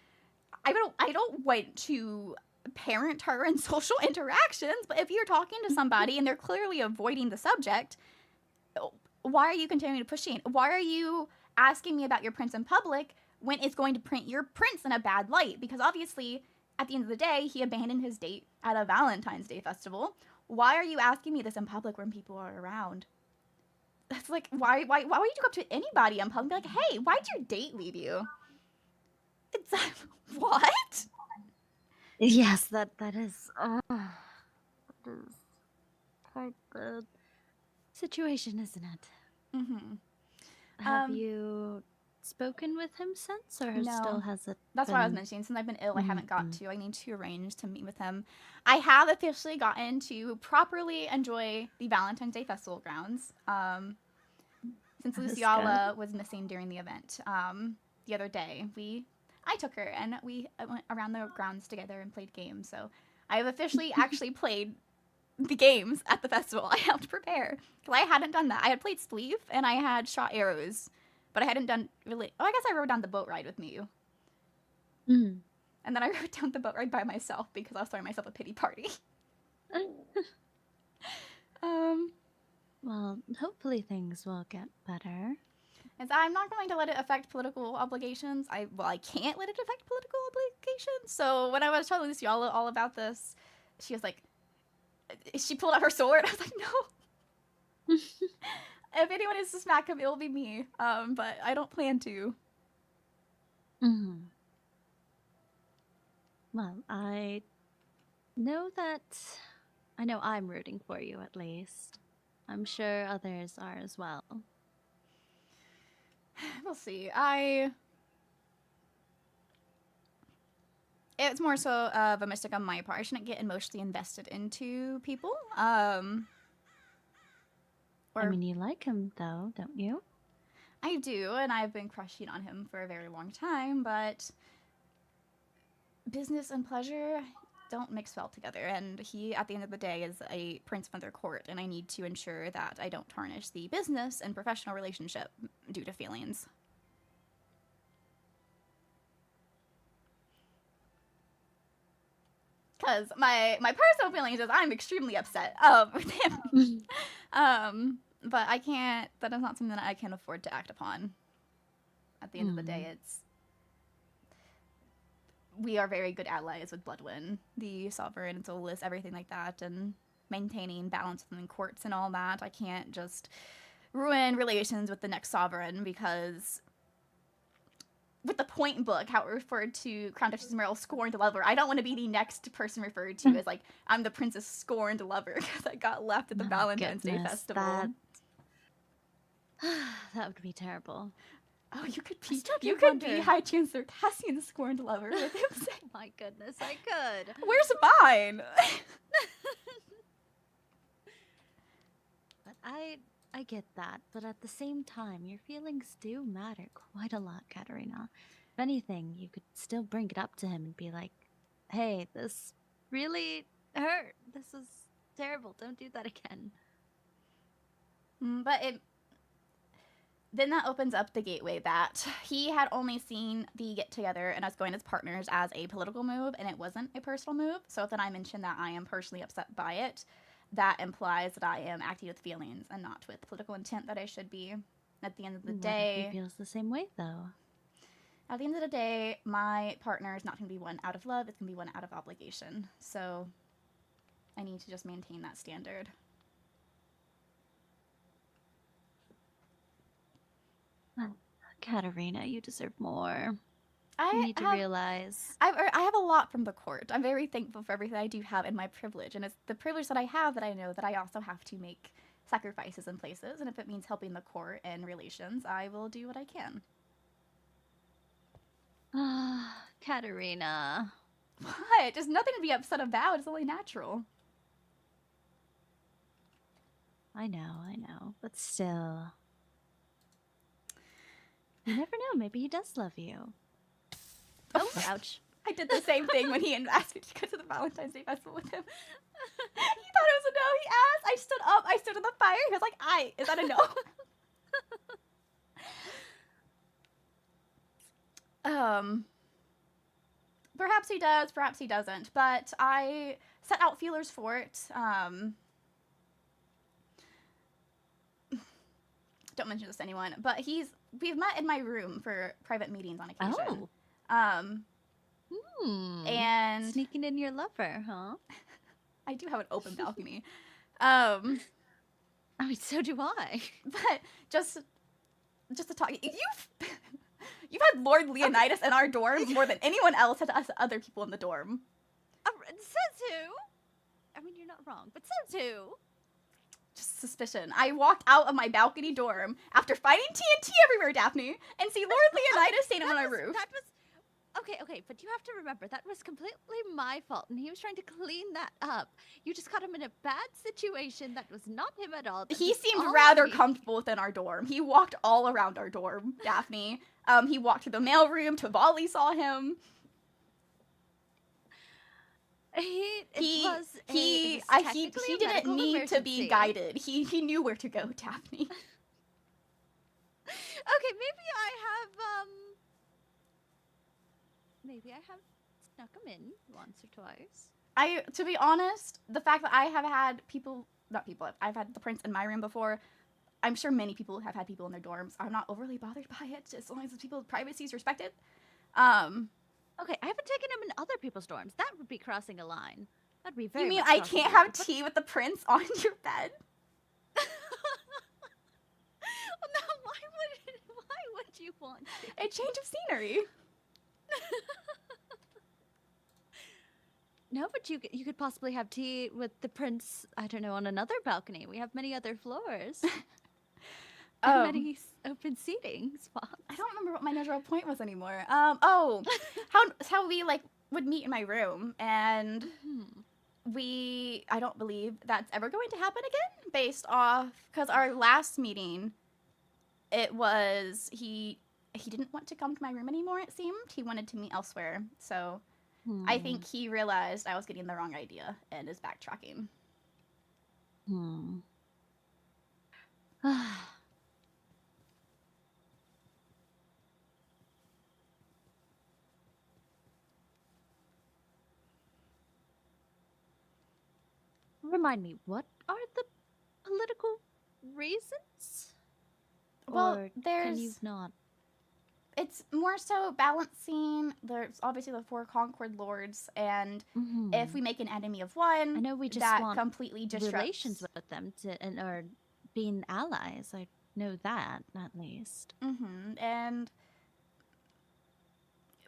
want to parent her in social interactions, but if you're talking to somebody and they're clearly avoiding the subject, why are you continuing to pushing? Why are you asking me about your prince in public when it's going to print your prince in a bad light? Because obviously, at the end of the day, he abandoned his date at a Valentine's Day festival. Why are you asking me this in public when people are around? That's like, why would you go up to anybody in public and be like, hey, why'd your date leave you? It's what? Yes, that is quite the situation, isn't it? Have you spoken with him since, or no. Still has it? That's what I was mentioning. Since I've been ill, I haven't got to. I need to arrange to meet with him. I have officially gotten to properly enjoy the Valentine's Day festival grounds. Since Lizzaylia was missing during the event, the other day, I took her and we went around the grounds together and played games. So I have officially actually played the games at the festival. I helped prepare because I hadn't done that. I had played Spleef and I had shot arrows, but I hadn't done really. Oh, I guess I rode down the boat ride with you. And then I rode down the boat ride by myself because I was throwing myself a pity party. Well, hopefully things will get better. And so I'm not going to let it affect political obligations. I can't let it affect political obligations. So when I was telling Lizzaylia all about this, she was like, she pulled out her sword. I was like, no. If anyone is to smack him, it will be me. But I don't plan to. Well, I know I'm rooting for you, at least. I'm sure others are as well. We'll see. It's more so of a mistake on my part. I shouldn't get emotionally invested into people. I mean, you like him, though, don't you? I do, and I've been crushing on him for a very long time, but business and pleasure don't mix well together, and he, at the end of the day, is a prince of their court, and I need to ensure that I don't tarnish the business and professional relationship due to feelings. Because my personal feelings is I'm extremely upset with him. But I can't, that is not something that I can afford to act upon. At the end of the day, we are very good allies with Bloodwind, the Sovereign, and Solus, everything like that, and maintaining balance within courts and all that. I can't just ruin relations with the next Sovereign because with the point book, how it referred to Crown Duchess Merrill scorned lover, I don't want to be the next person referred to as like, I'm the princess scorned lover because I got left at the Valentine's Day festival. That would be terrible. Oh, you could be High Chancellor Cassian's scorned lover with him. Oh my goodness, I could. Where's mine? But I get that, but at the same time, your feelings do matter quite a lot, Katarina. If anything, you could still bring it up to him and be like, hey, this really hurt. This is terrible. Don't do that again. But then that opens up the gateway that he had only seen the get-together and us going as partners as a political move, and it wasn't a personal move. So if then I mention that I am personally upset by it, that implies that I am acting with feelings and not with political intent that I should be. At the end of the day... He feels the same way, though. At the end of the day, my partner is not going to be one out of love. It's going to be one out of obligation. So I need to just maintain that standard. Katarina, you deserve more. I You need to have, realize. I have a lot from the court. I'm very thankful for everything I do have in my privilege, and it's the privilege that I have that I know that I also have to make sacrifices in places, and if it means helping the court and relations, I will do what I can. Ah, Katarina. What? There's nothing to be upset about. It's only natural. I know, but still. You never know, maybe he does love you. Oh, ouch. I did the same thing when he asked me to go to the Valentine's Day festival with him. He thought it was a no. He asked. I stood up. I stood in the fire. He was like, is that a no? Perhaps he does, perhaps he doesn't. But I set out feelers for it. Don't mention this to anyone. But we've met in my room for private meetings on occasion. And sneaking in your lover, huh? I do have an open balcony. I mean, so do I. But just to talk, you've had Lord Leonidas in our dorm more than anyone else had us other people in the dorm. Says who? I mean, you're not wrong, but says who? Just suspicion. I walked out of my balcony dorm after fighting TNT everywhere, Daphne, and see Lord Leonidas standing on our roof. That was okay, but you have to remember that was completely my fault, and he was trying to clean that up. You just got him in a bad situation that was not him at all. He seemed rather comfortable within our dorm. He walked all around our dorm, Daphne. He walked through the mailroom. Tavalli saw him. He didn't need to be guided. He knew where to go, Daphne. Okay, maybe I have snuck him in once or twice. To be honest, the fact that I have had I've had the prince in my room before. I'm sure many people have had people in their dorms. I'm not overly bothered by it, as long as the people's privacy is respected. Okay, I haven't taken him in other people's dorms. That would be crossing a line. That'd be very. You mean I can't have tea with the prince on your bed? No, why would you want to? A change of scenery. No, but you could possibly have tea with the prince, I don't know, on another balcony. We have many other floors. And many open seating spots. I don't remember what my natural point was anymore. How we would meet in my room, and I don't believe that's ever going to happen again, based off, because our last meeting, it was, he didn't want to come to my room anymore, it seemed. He wanted to meet elsewhere, so I think he realized I was getting the wrong idea and is backtracking. Remind me, what are the political reasons? Well, or there's... Can you not? It's more so balancing. There's obviously the 4 Concord Lords, and if we make an enemy of one, I know we just that want completely disrupts relations with them or being allies. I know that, at least. And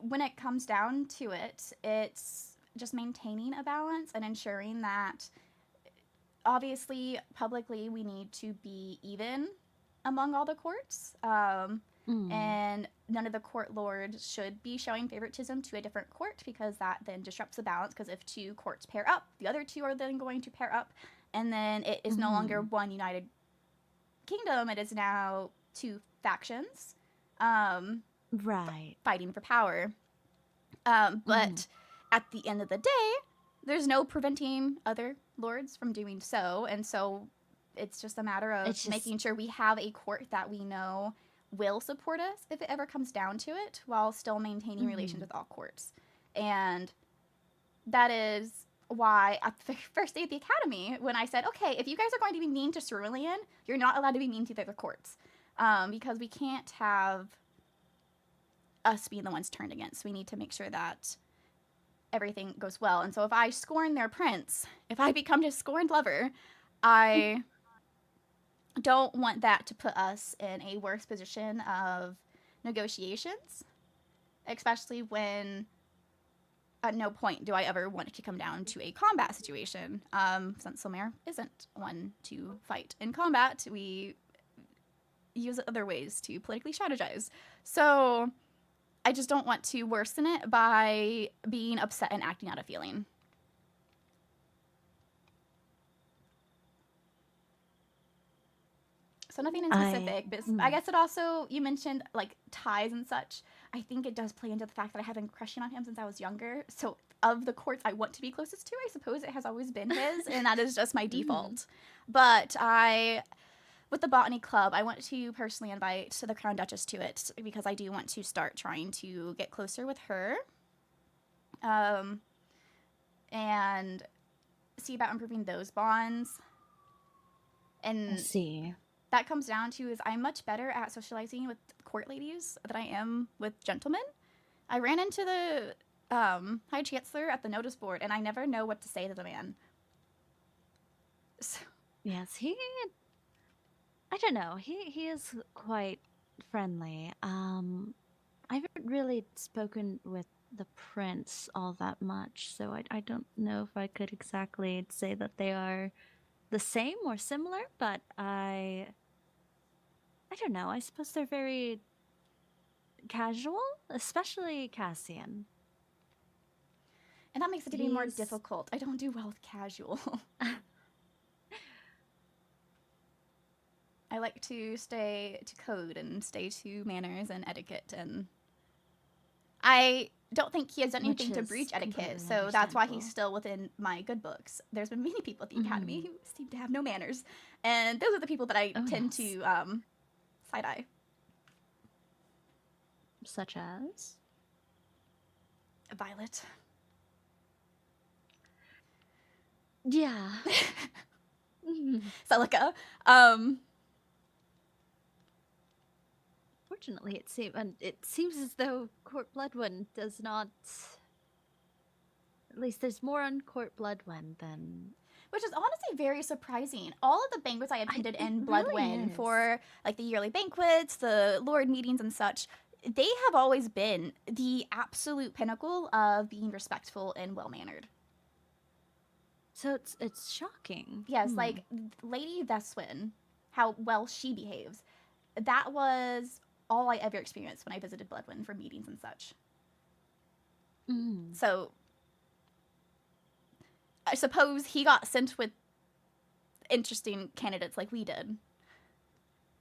when it comes down to it, it's just maintaining a balance and ensuring that, obviously, publicly, we need to be even among all the courts. And none of the court lords should be showing favoritism to a different court, because that then disrupts the balance, because if 2 courts pair up, the other 2 are then going to pair up, and then it is no longer one united kingdom. It is now 2 factions fighting for power. But at the end of the day, there's no preventing other lords from doing so, and so it's just a matter of making sure we have a court that we know will support us if it ever comes down to it, while still maintaining relations with all courts. And that is why at the first day of the academy, when I said, okay, if you guys are going to be mean to Cerulean, you're not allowed to be mean to the other courts, because we can't have us being the ones turned against. We need to make sure that everything goes well. And so if I scorn their prince, if I become his scorned lover, I don't want that to put us in a worse position of negotiations, especially when at no point do I ever want it to come down to a combat situation. Since Solmera isn't one to fight in combat, we use other ways to politically strategize. So I just don't want to worsen it by being upset and acting out of feeling. So nothing in specific, but I guess it also, you mentioned like ties and such. I think it does play into the fact that I have been crushing on him since I was younger. So of the courts I want to be closest to, I suppose it has always been his, and that is just my default. But with the Botany Club, I want to personally invite the Crown Duchess to it because I do want to start trying to get closer with her. And see about improving those bonds. And I see. That comes down to is I'm much better at socializing with court ladies than I am with gentlemen. I ran into the High Chancellor at the notice board, and I never know what to say to the man. So. Yes, I don't know. He is quite friendly. I haven't really spoken with the prince all that much, so I don't know if I could exactly say that they are the same or similar, but I don't know. I suppose they're very casual, especially Cassian. And that makes it even more difficult. I don't do well with casual. I like to stay to code and stay to manners and etiquette, and I don't think he has done anything to breach etiquette, so that's why he's still within my good books. There's been many people at the Academy who seem to have no manners, and those are the people that I tend to side-eye. Such as? Violet. Yeah. Celica. Fortunately, it seems as though Court Bloodwind does not. At least there's more on Court Bloodwind than. Which is honestly very surprising. All of the banquets I attended in Bloodwind for like the yearly banquets, the Lord meetings and such, they have always been the absolute pinnacle of being respectful and well-mannered. So it's shocking. Yes, like Lady Veswin, how well she behaves. That was all I ever experienced when I visited Bloodwind for meetings and such. So I suppose he got sent with interesting candidates like we did.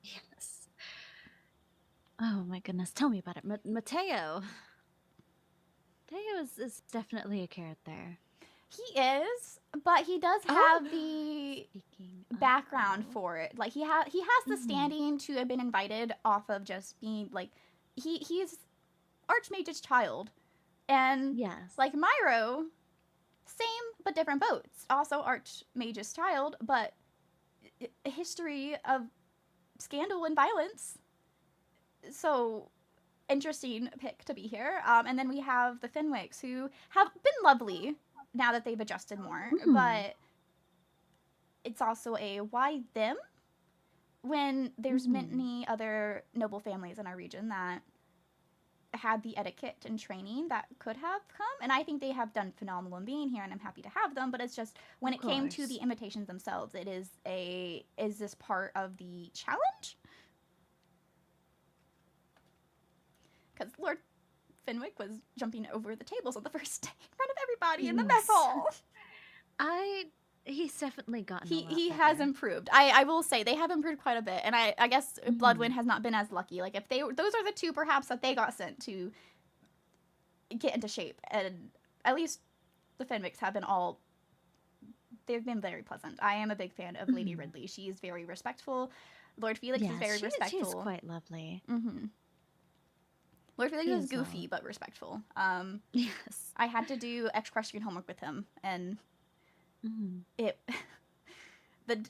Yes. Oh my goodness, tell me about it. Mateo. Mateo is definitely a carrot there. He is, but he does have the background for it. Like he has the standing to have been invited off of just being like he's Archmage's child, and like Myro, same but different boats. Also Archmage's child, but a history of scandal and violence. So interesting pick to be here. And then we have the Fenwicks, who have been lovely now that they've adjusted more, but it's also a why them when there's many other noble families in our region that had the etiquette and training that could have come, and I think they have done phenomenal in being here, and I'm happy to have them. But it's just when it came to the invitations themselves, it is this part of the challenge? Because Lord Fenwick was jumping over the tables on the first day in front of everybody in the mess hall. He's definitely gotten he has improved. I will say they have improved quite a bit, and I guess Bloodwind has not been as lucky. Like if those are the two perhaps that they got sent to get into shape, and at least the Fenwicks have been they've been very pleasant. I am a big fan of Lady Ridley. She is very respectful. Lord Felix is very respectful. She's quite lovely. Lord Felix is goofy but respectful. Yes. I had to do equestrian homework with him, and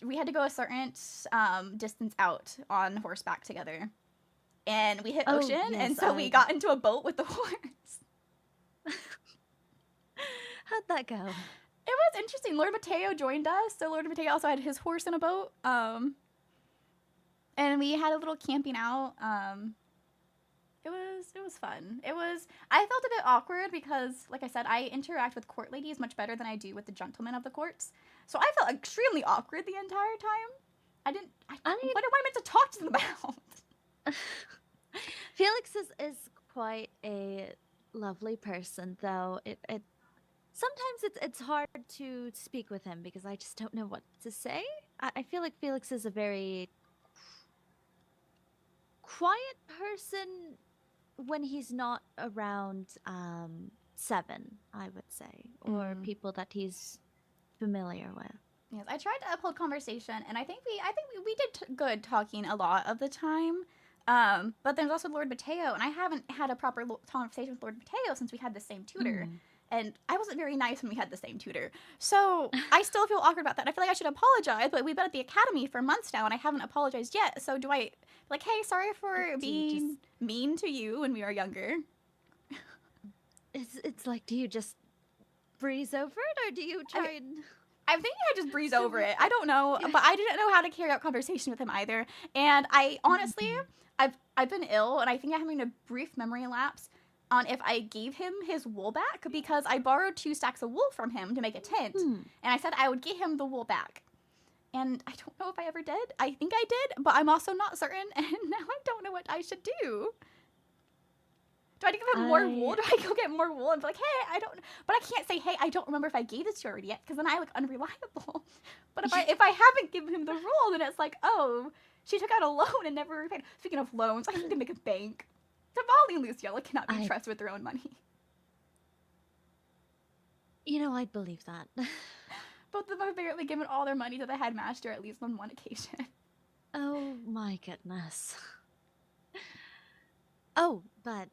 we had to go a certain distance out on horseback together, and we hit ocean, and so we got into a boat with the horse. How'd that go? It was interesting. Lord Mateo joined us, so Lord Mateo also had his horse in a boat, and we had a little camping out. It was fun. I felt a bit awkward because, like I said, I interact with court ladies much better than I do with the gentlemen of the courts. So I felt extremely awkward the entire time. What am I meant to talk to them about? Felix is quite a lovely person, though. It sometimes it's hard to speak with him because I just don't know what to say. I feel like Felix is a very quiet person when he's not around Seven, I would say, or people that he's familiar with. Yes, I tried to uphold conversation, and I think we did good talking a lot of the time. But there's also Lord Mateo, and I haven't had a proper conversation with Lord Mateo since we had the same tutor. And I wasn't very nice when we had the same tutor. So I still feel awkward about that. I feel like I should apologize, but we've been at the academy for months now, and I haven't apologized yet. So do I, like, hey, sorry for being mean to you when we were younger? It's like, do you just breeze over it, or do you try and... I'm thinking I just breeze over it. I don't know, but I didn't know how to carry out conversation with him either. And I honestly, I've been ill, and I think I'm having a brief memory lapse on if I gave him his wool back, because I borrowed 2 stacks of wool from him to make a tent, and I said I would get him the wool back. And I don't know if I ever did. I think I did, but I'm also not certain, and now I don't know what I should do. Do I give him more wool? Do I go get more wool and be like, hey, I don't... But I can't say, hey, I don't remember if I gave this to you already yet, because then I look unreliable. But if I haven't given him the rule, then it's like, oh, she took out a loan and never repaid. Speaking of loans, I need to make a bank. Tavali and Lizzaylia cannot be trusted with their own money. You know, I'd believe that. Both of them have apparently given all their money to the headmaster at least on one occasion. Oh my goodness. Oh, but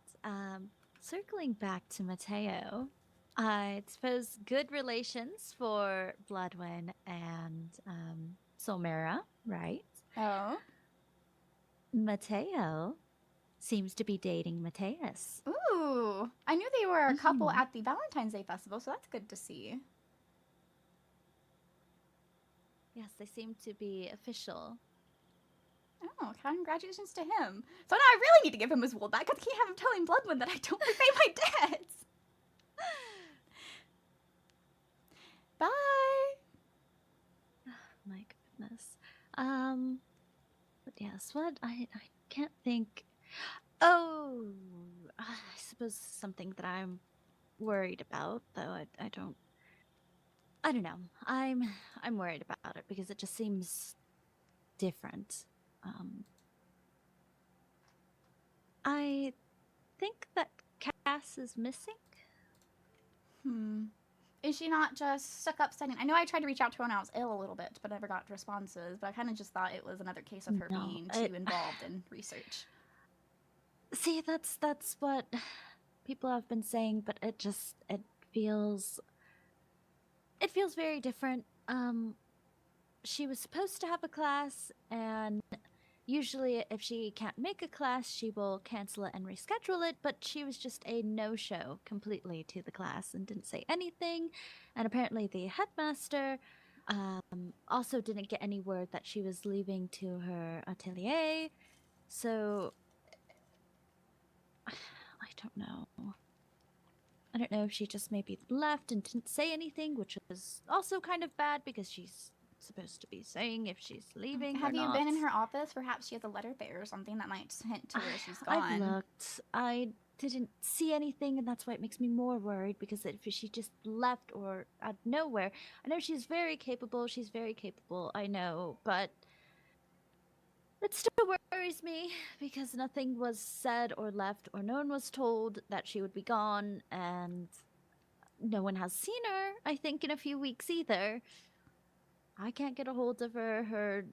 circling back to Mateo, I suppose good relations for Bloodwyn and Solmera, right? Oh. Mateo seems to be dating Mateus. Ooh. I knew they were a couple at the Valentine's Day festival, so that's good to see. Yes, they seem to be official. Oh, congratulations to him. So now I really need to give him his wool back, because I can't have him telling Bloodwyn that I don't repay my debts. Bye. Oh, my goodness. But yes, what? I can't think. Oh, I suppose something that I'm worried about, though I don't know. I'm worried about it because it just seems different. I think that Cass is missing. Is she not just stuck up studying? I know I tried to reach out to her when I was ill a little bit, but never got responses. But I kind of just thought it was another case of her being too involved in research. See, that's what people have been saying, but it feels very different. She was supposed to have a class, and usually if she can't make a class, she will cancel it and reschedule it, but she was just a no-show completely to the class and didn't say anything. And apparently the headmaster also didn't get any word that she was leaving to her atelier. So I don't know. I don't know if she just maybe left and didn't say anything, which was also kind of bad because she's supposed to be saying if she's leaving Have or you not. been in her office? Perhaps she has a letter there or something that might hint to where she's gone. I've looked. I didn't see anything, and that's why it makes me more worried, because if she just left or out of nowhere. I know she's very capable. I know, but it still worries me because nothing was said or left, or no one was told that she would be gone, and no one has seen her, I think, in a few weeks either. I can't get a hold of her.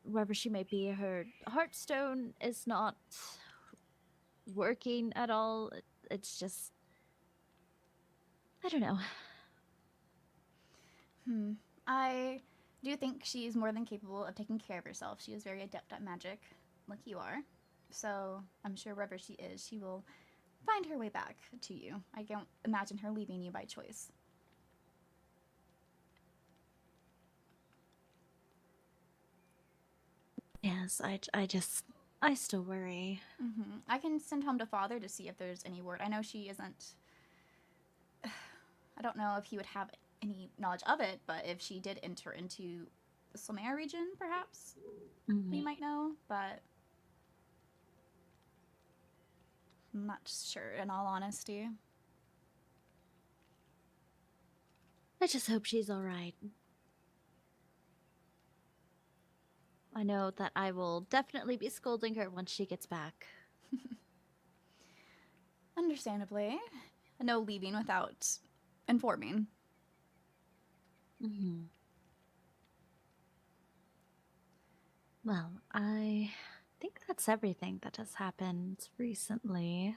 Wherever she may be, her Heartstone is not working at all. It's just, I don't know. I do think she's more than capable of taking care of herself. She is very adept at magic, like you are. So I'm sure wherever she is, she will find her way back to you. I don't imagine her leaving you by choice. Yes, I still worry. I can send home to Father to see if there's any word. I know she isn't... I don't know if he would have any knowledge of it, but if she did enter into the Solmera region, perhaps, we might know, but I'm not sure, in all honesty. I just hope she's alright. I know that I will definitely be scolding her once she gets back. Understandably. No leaving without informing. Well, I think that's everything that has happened recently.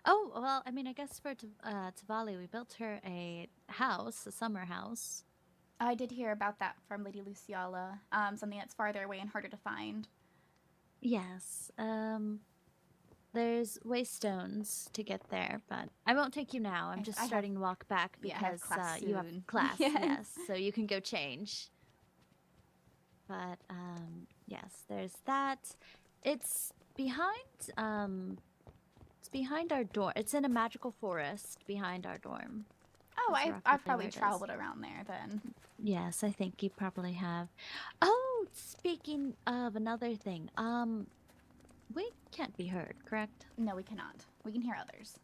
Oh, well, I mean, I guess for Tavali, we built her a house, a summer house. I did hear about that from Lady Lizzaylia. Something that's farther away and harder to find. Yes. There's waystones to get there, but I won't take you now. I'm just starting to walk back because you have class. Yes, so you can go change. But yes, there's that. It's behind our dorm. It's in a magical forest behind our dorm. Oh, I've probably traveled around there then. Yes, I think you probably have. Oh, speaking of another thing, we can't be heard, correct? No, we cannot. We can hear others.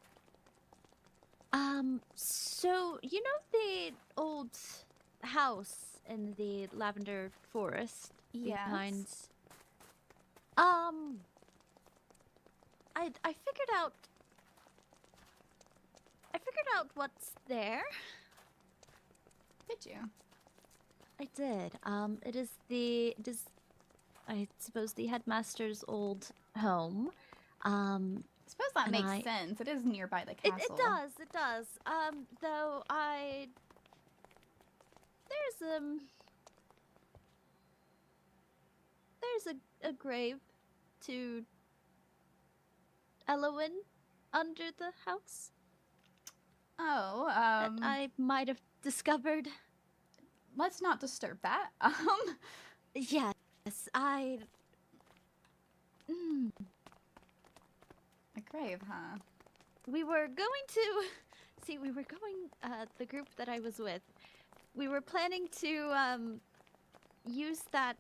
So you know the old house in the lavender forest behind? I figured out. I figured out what's there. Did you? I did. It is I suppose the headmaster's old home. I suppose that makes sense. It is nearby the castle. It does. Though there's a grave to Elowen under the house. Oh, that I might have discovered. Let's not disturb that. Yes, A grave, huh? We were going to... See, we were going... the group that I was with, we were planning to, use that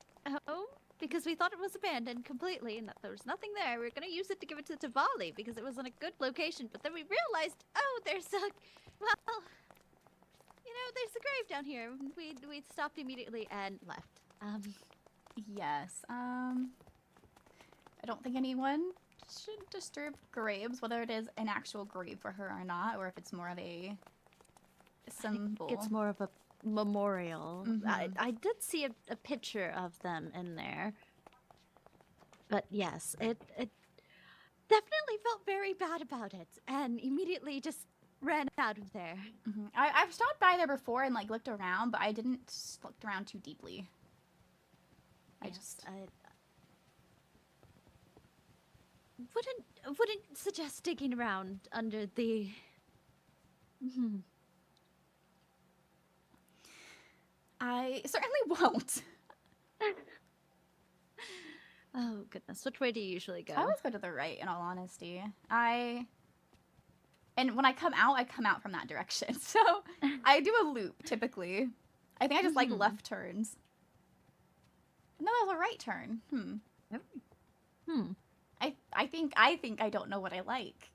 home because we thought it was abandoned completely and that there was nothing there. We were going to use it to give it to Tavali because it was in a good location, but then we realized, oh, there's a... Well... You know, there's a grave down here. We stopped immediately and left. Yes. I don't think anyone should disturb graves, whether it is an actual grave for her or not, or if it's more of a symbol. It's more of a memorial. I did see a picture of them in there. But yes, it definitely felt very bad about it, and immediately just ran out of there. I've stopped by there before and like looked around, but I didn't look around too deeply. I wouldn't suggest digging around under the. I certainly won't. Oh goodness, which way do you usually go? I always go to the right, in all honesty. And when I come out from that direction. So I do a loop typically. I think I just like left turns. No, that was a right turn. I think I don't know what I like.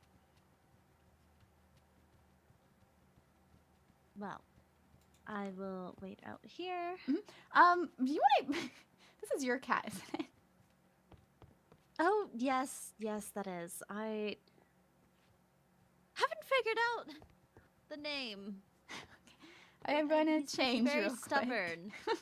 Well, I will wait out here. Do you want to... This is your cat, isn't it? Oh, yes, that is. I haven't figured out the name. I am going to change very real stubborn. Quick.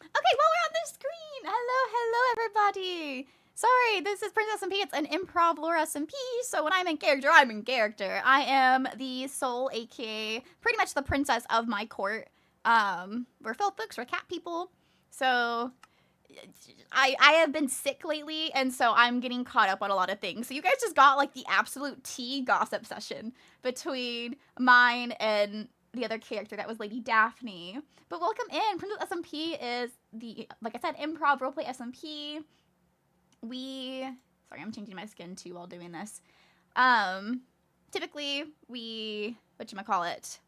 Okay, while we're on the screen, hello, everybody. Sorry, this is Princess SMP. It's an improv lore SMP, so when I'm in character, I'm in character. I am the soul, aka pretty much the princess of my court. We're filth books, we're cat people. So I have been sick lately, and so I'm getting caught up on a lot of things. So you guys just got like the absolute tea gossip session between mine and the other character that was Lady Daphne. But welcome in. Princess SMP is the, like I said, improv roleplay SMP. Sorry, I'm changing my skin too while doing this. Typically whatchamacallit?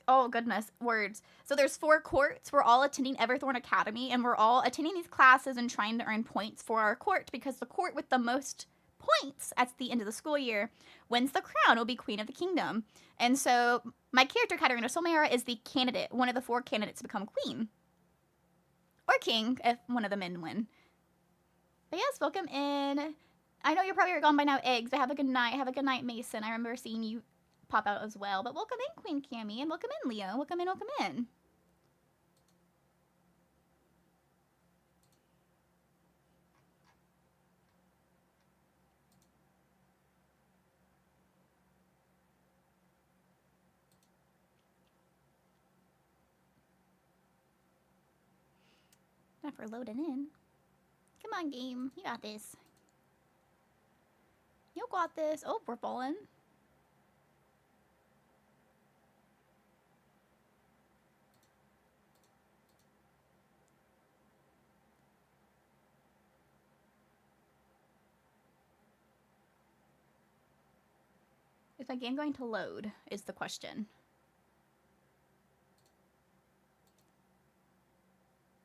Oh goodness, words. So there's 4 courts. We're all attending Everthorn Academy, and we're all attending these classes and trying to earn points for our court, because the court with the most points at the end of the school year wins the crown, will be Queen of the Kingdom. And so my character, Katarina Solmera, is the candidate, one of the 4 candidates to become queen. Or king, if one of the men win. But yes, welcome in. I know you're probably gone by now, Eggs, but have a good night. Have a good night, Mason. I remember seeing you pop out as well. But welcome in, Queen Cammy, and welcome in, Leo. Welcome in, welcome in. Not for loading in. Come on, game. You got this. You got this. Oh, we're falling. Is my game going to load, is the question.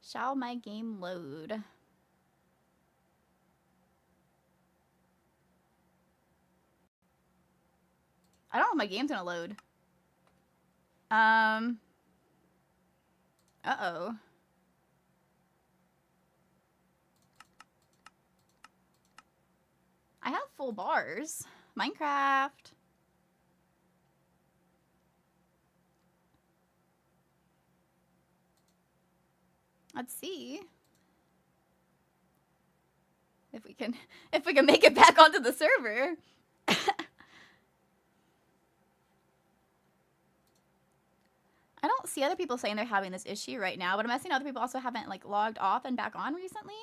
Shall my game load? I don't know if my game's gonna load. Uh-oh. I have full bars. Minecraft. Let's see if we can make it back onto the server. I don't see other people saying they're having this issue right now, but I'm guessing other people also haven't like logged off and back on recently.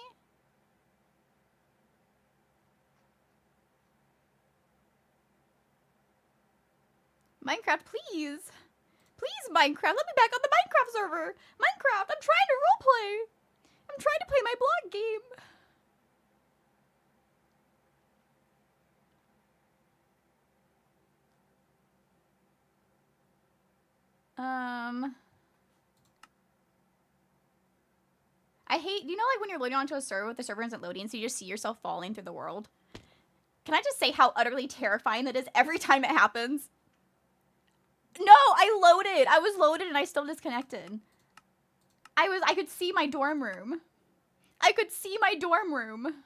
Minecraft, please. Please, Minecraft, let me back on the Minecraft server. Minecraft, I'm trying to roleplay. I'm trying to play my blog game. I hate, you know, like when you're loading onto a server with the server isn't loading, so you just see yourself falling through the world. Can I just say how utterly terrifying that is every time it happens? No, I loaded. I was loaded and I still disconnected. I could see my dorm room. I could see my dorm room.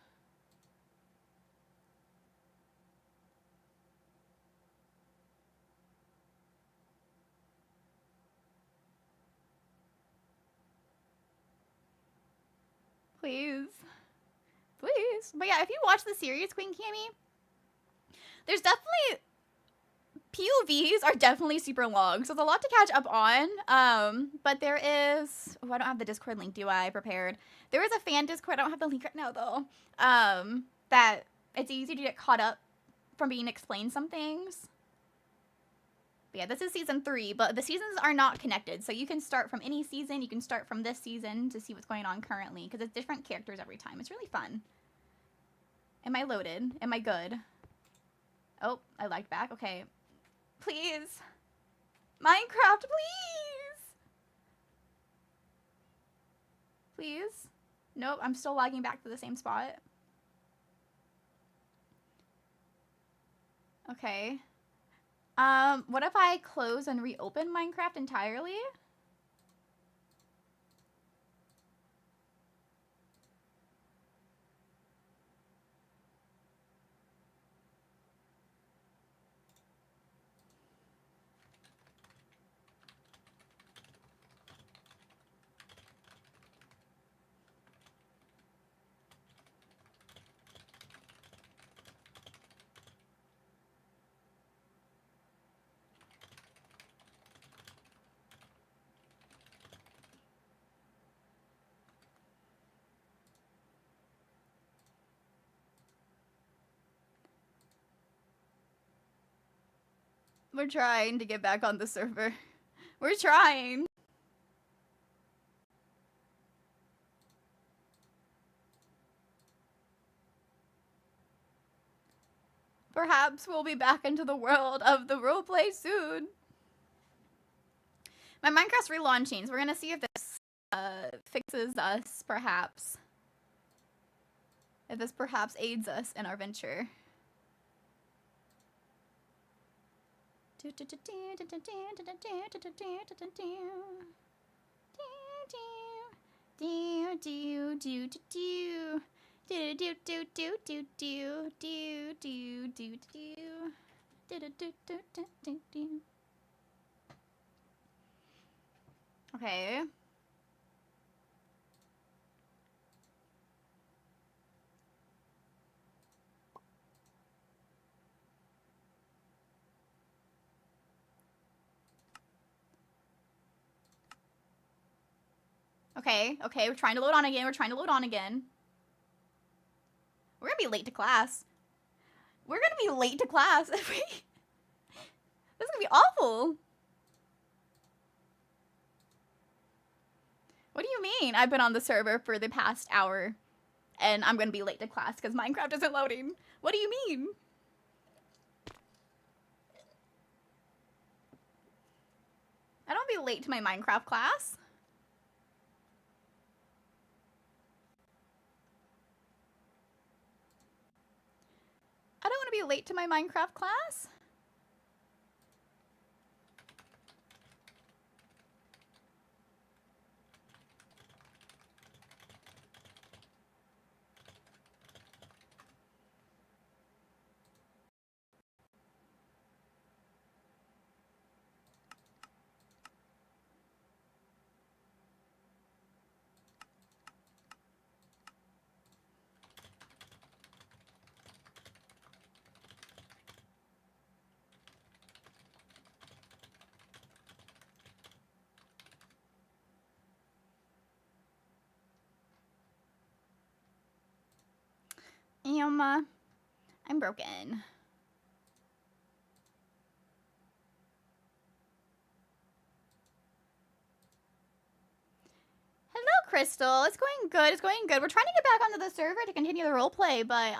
Please. Please. But yeah, if you watch the series, Queen Cammy, there's definitely... POVs are definitely super long, so there's a lot to catch up on. But there is... Oh, I don't have the Discord link, do I? Prepared. There is a fan Discord. I don't have the link right now, though. That it's easy to get caught up from being explained some things. But yeah, this is season 3, but the seasons are not connected. So you can start from any season. You can start from this season to see what's going on currently, because it's different characters every time. It's really fun. Am I loaded? Am I good? Oh, I lagged back. Okay. Please. Minecraft, please. Please. Nope, I'm still lagging back to the same spot. Okay. What if I close and reopen Minecraft entirely? We're trying to get back on the server. We're trying. Perhaps we'll be back into the world of the roleplay soon. My Minecraft's relaunching, so we're gonna see if this fixes us, perhaps. If this perhaps aids us in our venture. Okay. Okay, we're trying to load on again. We're trying to load on again. We're gonna be late to class. We're gonna be late to class. This is gonna be awful. What do you mean? I've been on the server for the past hour and I'm gonna be late to class because Minecraft isn't loading. What do you mean? I don't wanna be late to my Minecraft class. I don't want to be late to my Minecraft class. I'm broken. Hello, Crystal. It's going good. It's going good. We're trying to get back onto the server to continue the roleplay, but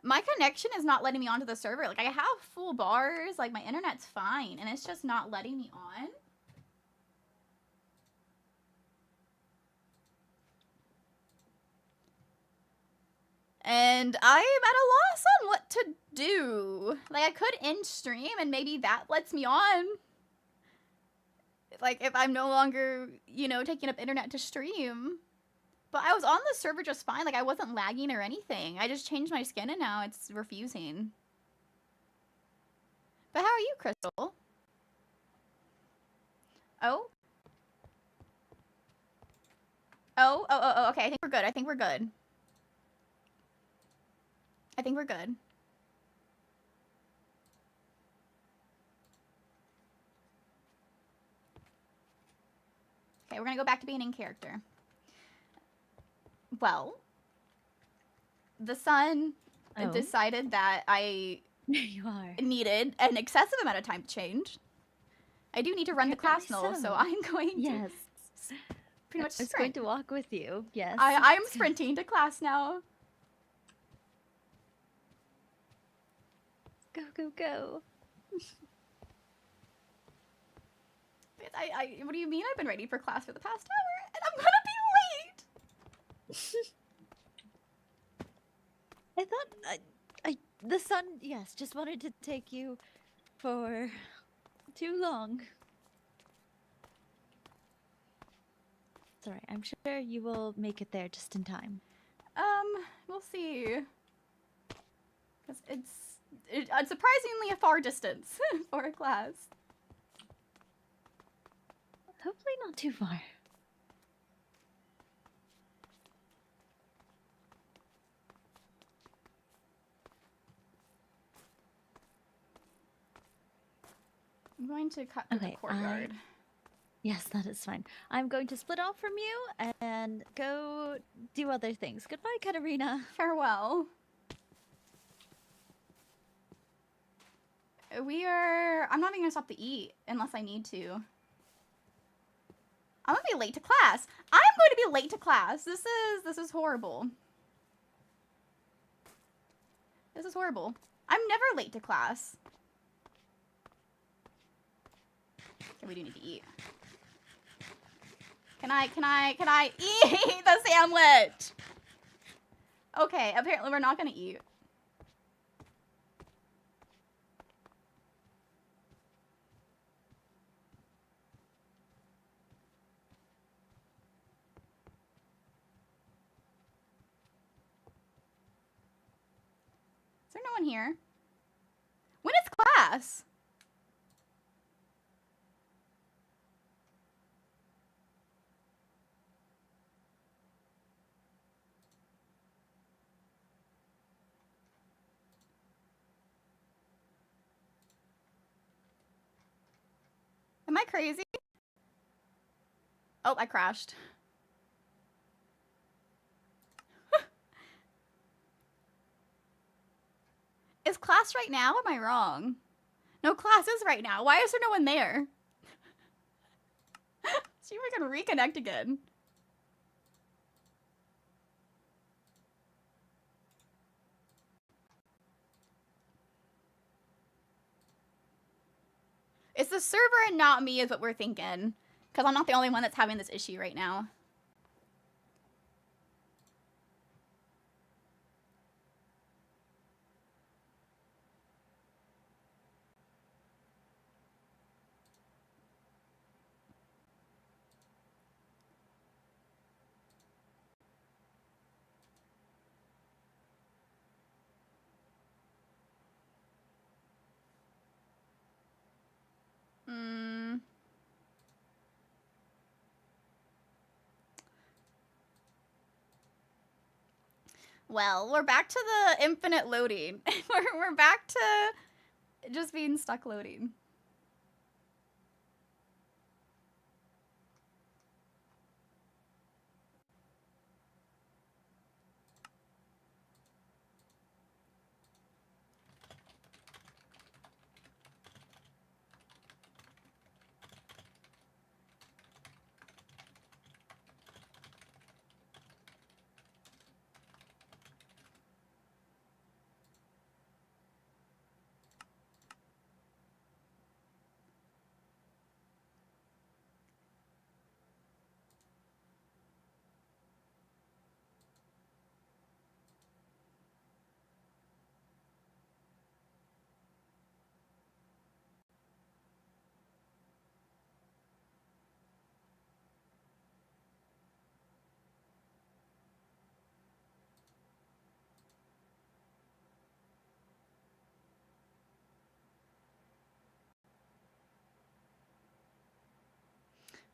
my connection is not letting me onto the server. Like, I have full bars. Like, my internet's fine, and it's just not letting me on. And I am at a loss on what to do. Like, I could end stream, and maybe that lets me on. Like, if I'm no longer, you know, taking up internet to stream. But I was on the server just fine. Like, I wasn't lagging or anything. I just changed my skin, and now it's refusing. But how are you, Crystal? Oh? Oh, okay. I think we're good. I think we're good. I think we're good. Okay, we're gonna go back to being in character. Well, the sun decided that I you are. needed an excessive amount of time to change. I do need to run the class now, so I'm going to yes. pretty much sprint. going to walk with you. Yes. I'm sprinting to class now. Go, go, go. What do you mean I've been ready for class for the past hour and I'm gonna be late? I thought the sun, yes, just wanted to take you for too long. It's alright, I'm sure you will make it there just in time. We'll see. Because it's surprisingly a far distance for a class. Hopefully not too far. I'm going to cut through the courtyard. Yes, that is fine. I'm going to split off from you and go do other things. Goodbye, Katarina. Farewell. I'm not even gonna stop to eat unless I need to. I'm gonna be late to class. I'm going to be late to class. This is horrible. This is horrible. I'm never late to class. Okay, we do need to eat. Can I eat the sandwich? Okay, apparently we're not gonna eat. Is there no one here? When is class? Am I crazy? Oh, I crashed. Is class right now? Am I wrong? No, class is right now. Why is there no one there? See if we can reconnect again. It's the server and not me is what we're thinking. Because I'm not the only one that's having this issue right now. Well, we're back to the infinite loading. we're back to just being stuck loading.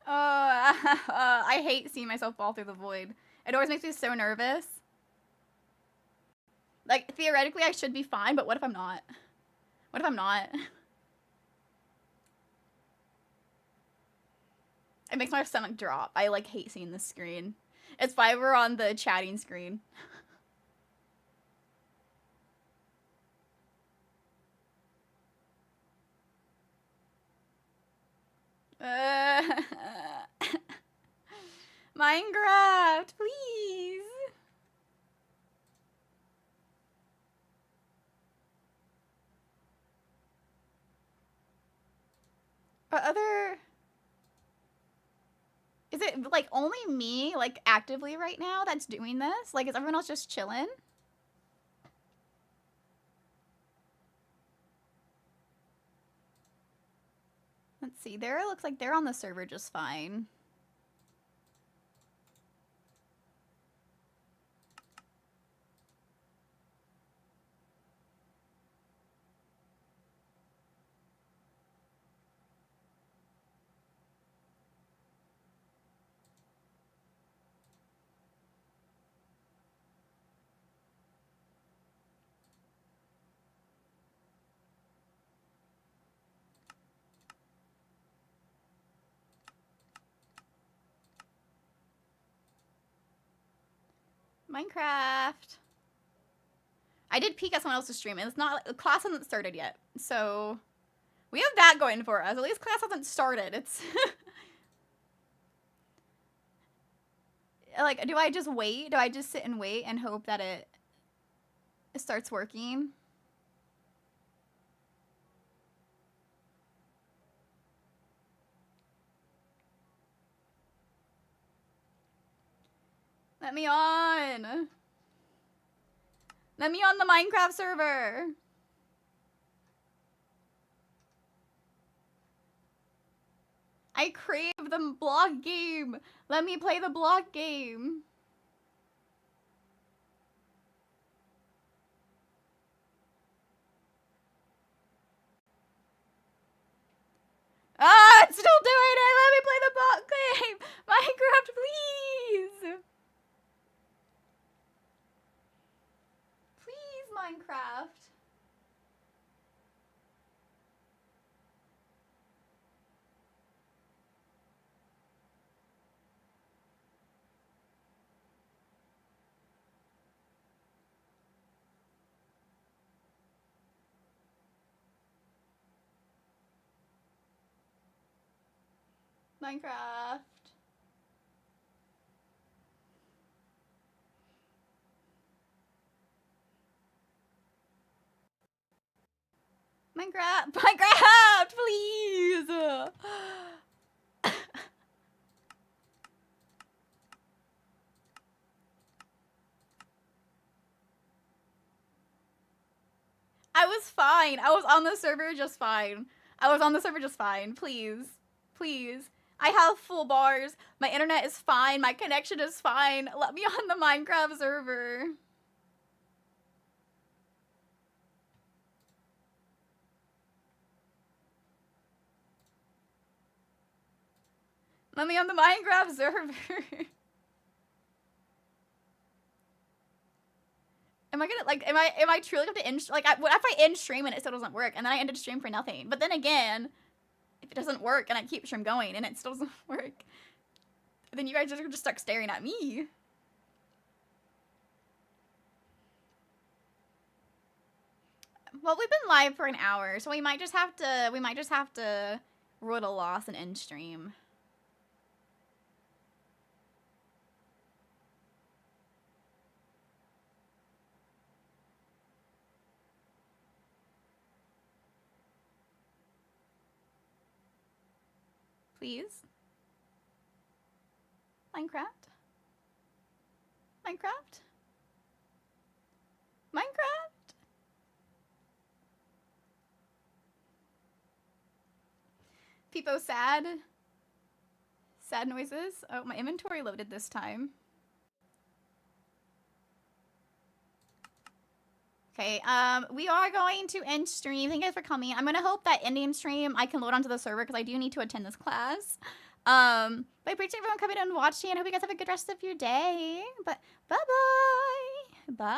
I hate seeing myself fall through the void. It always makes me so nervous. Like, theoretically, I should be fine, but what if I'm not? What if I'm not? It makes my stomach drop. I, like, hate seeing this screen. It's Fiverr on the chatting screen. Minecraft, please. But other... Is it, like, only me, like, actively right now that's doing this? Like, is everyone else just chilling? Let's see. There, it looks like they're on the server just fine. Minecraft. I did peek at someone else's stream, and it's not, the class hasn't started yet. So, we have that going for us. At least class hasn't started. It's... like, do I just wait? Do I just sit and wait and hope that it starts working? Let me on. Let me on the Minecraft server. I crave the block game. Let me play the block game. Ah, it's still doing it. Let me play the block game. Minecraft, please. Please, Minecraft. Minecraft. Minecraft, please. I was fine. I was on the server just fine. Please. Please. I have full bars. My internet is fine. My connection is fine. Let me on the Minecraft server. Let me on the Minecraft server. Am I gonna, like, am I truly gonna end, like, what if I end stream and it still doesn't work, and then I ended stream for nothing? But then again, if it doesn't work and I keep stream going and it still doesn't work, then you guys are just stuck staring at me. Well, we've been live for an hour, so we might just have to roll a loss and end stream. Please. Minecraft. People sad. Sad noises. Oh, my inventory loaded this time. Okay, we are going to end stream. Thank you guys for coming. I'm gonna hope that ending stream I can load onto the server because I do need to attend this class. But I appreciate everyone coming and watching. I hope you guys have a good rest of your day. But bye-bye. Bye.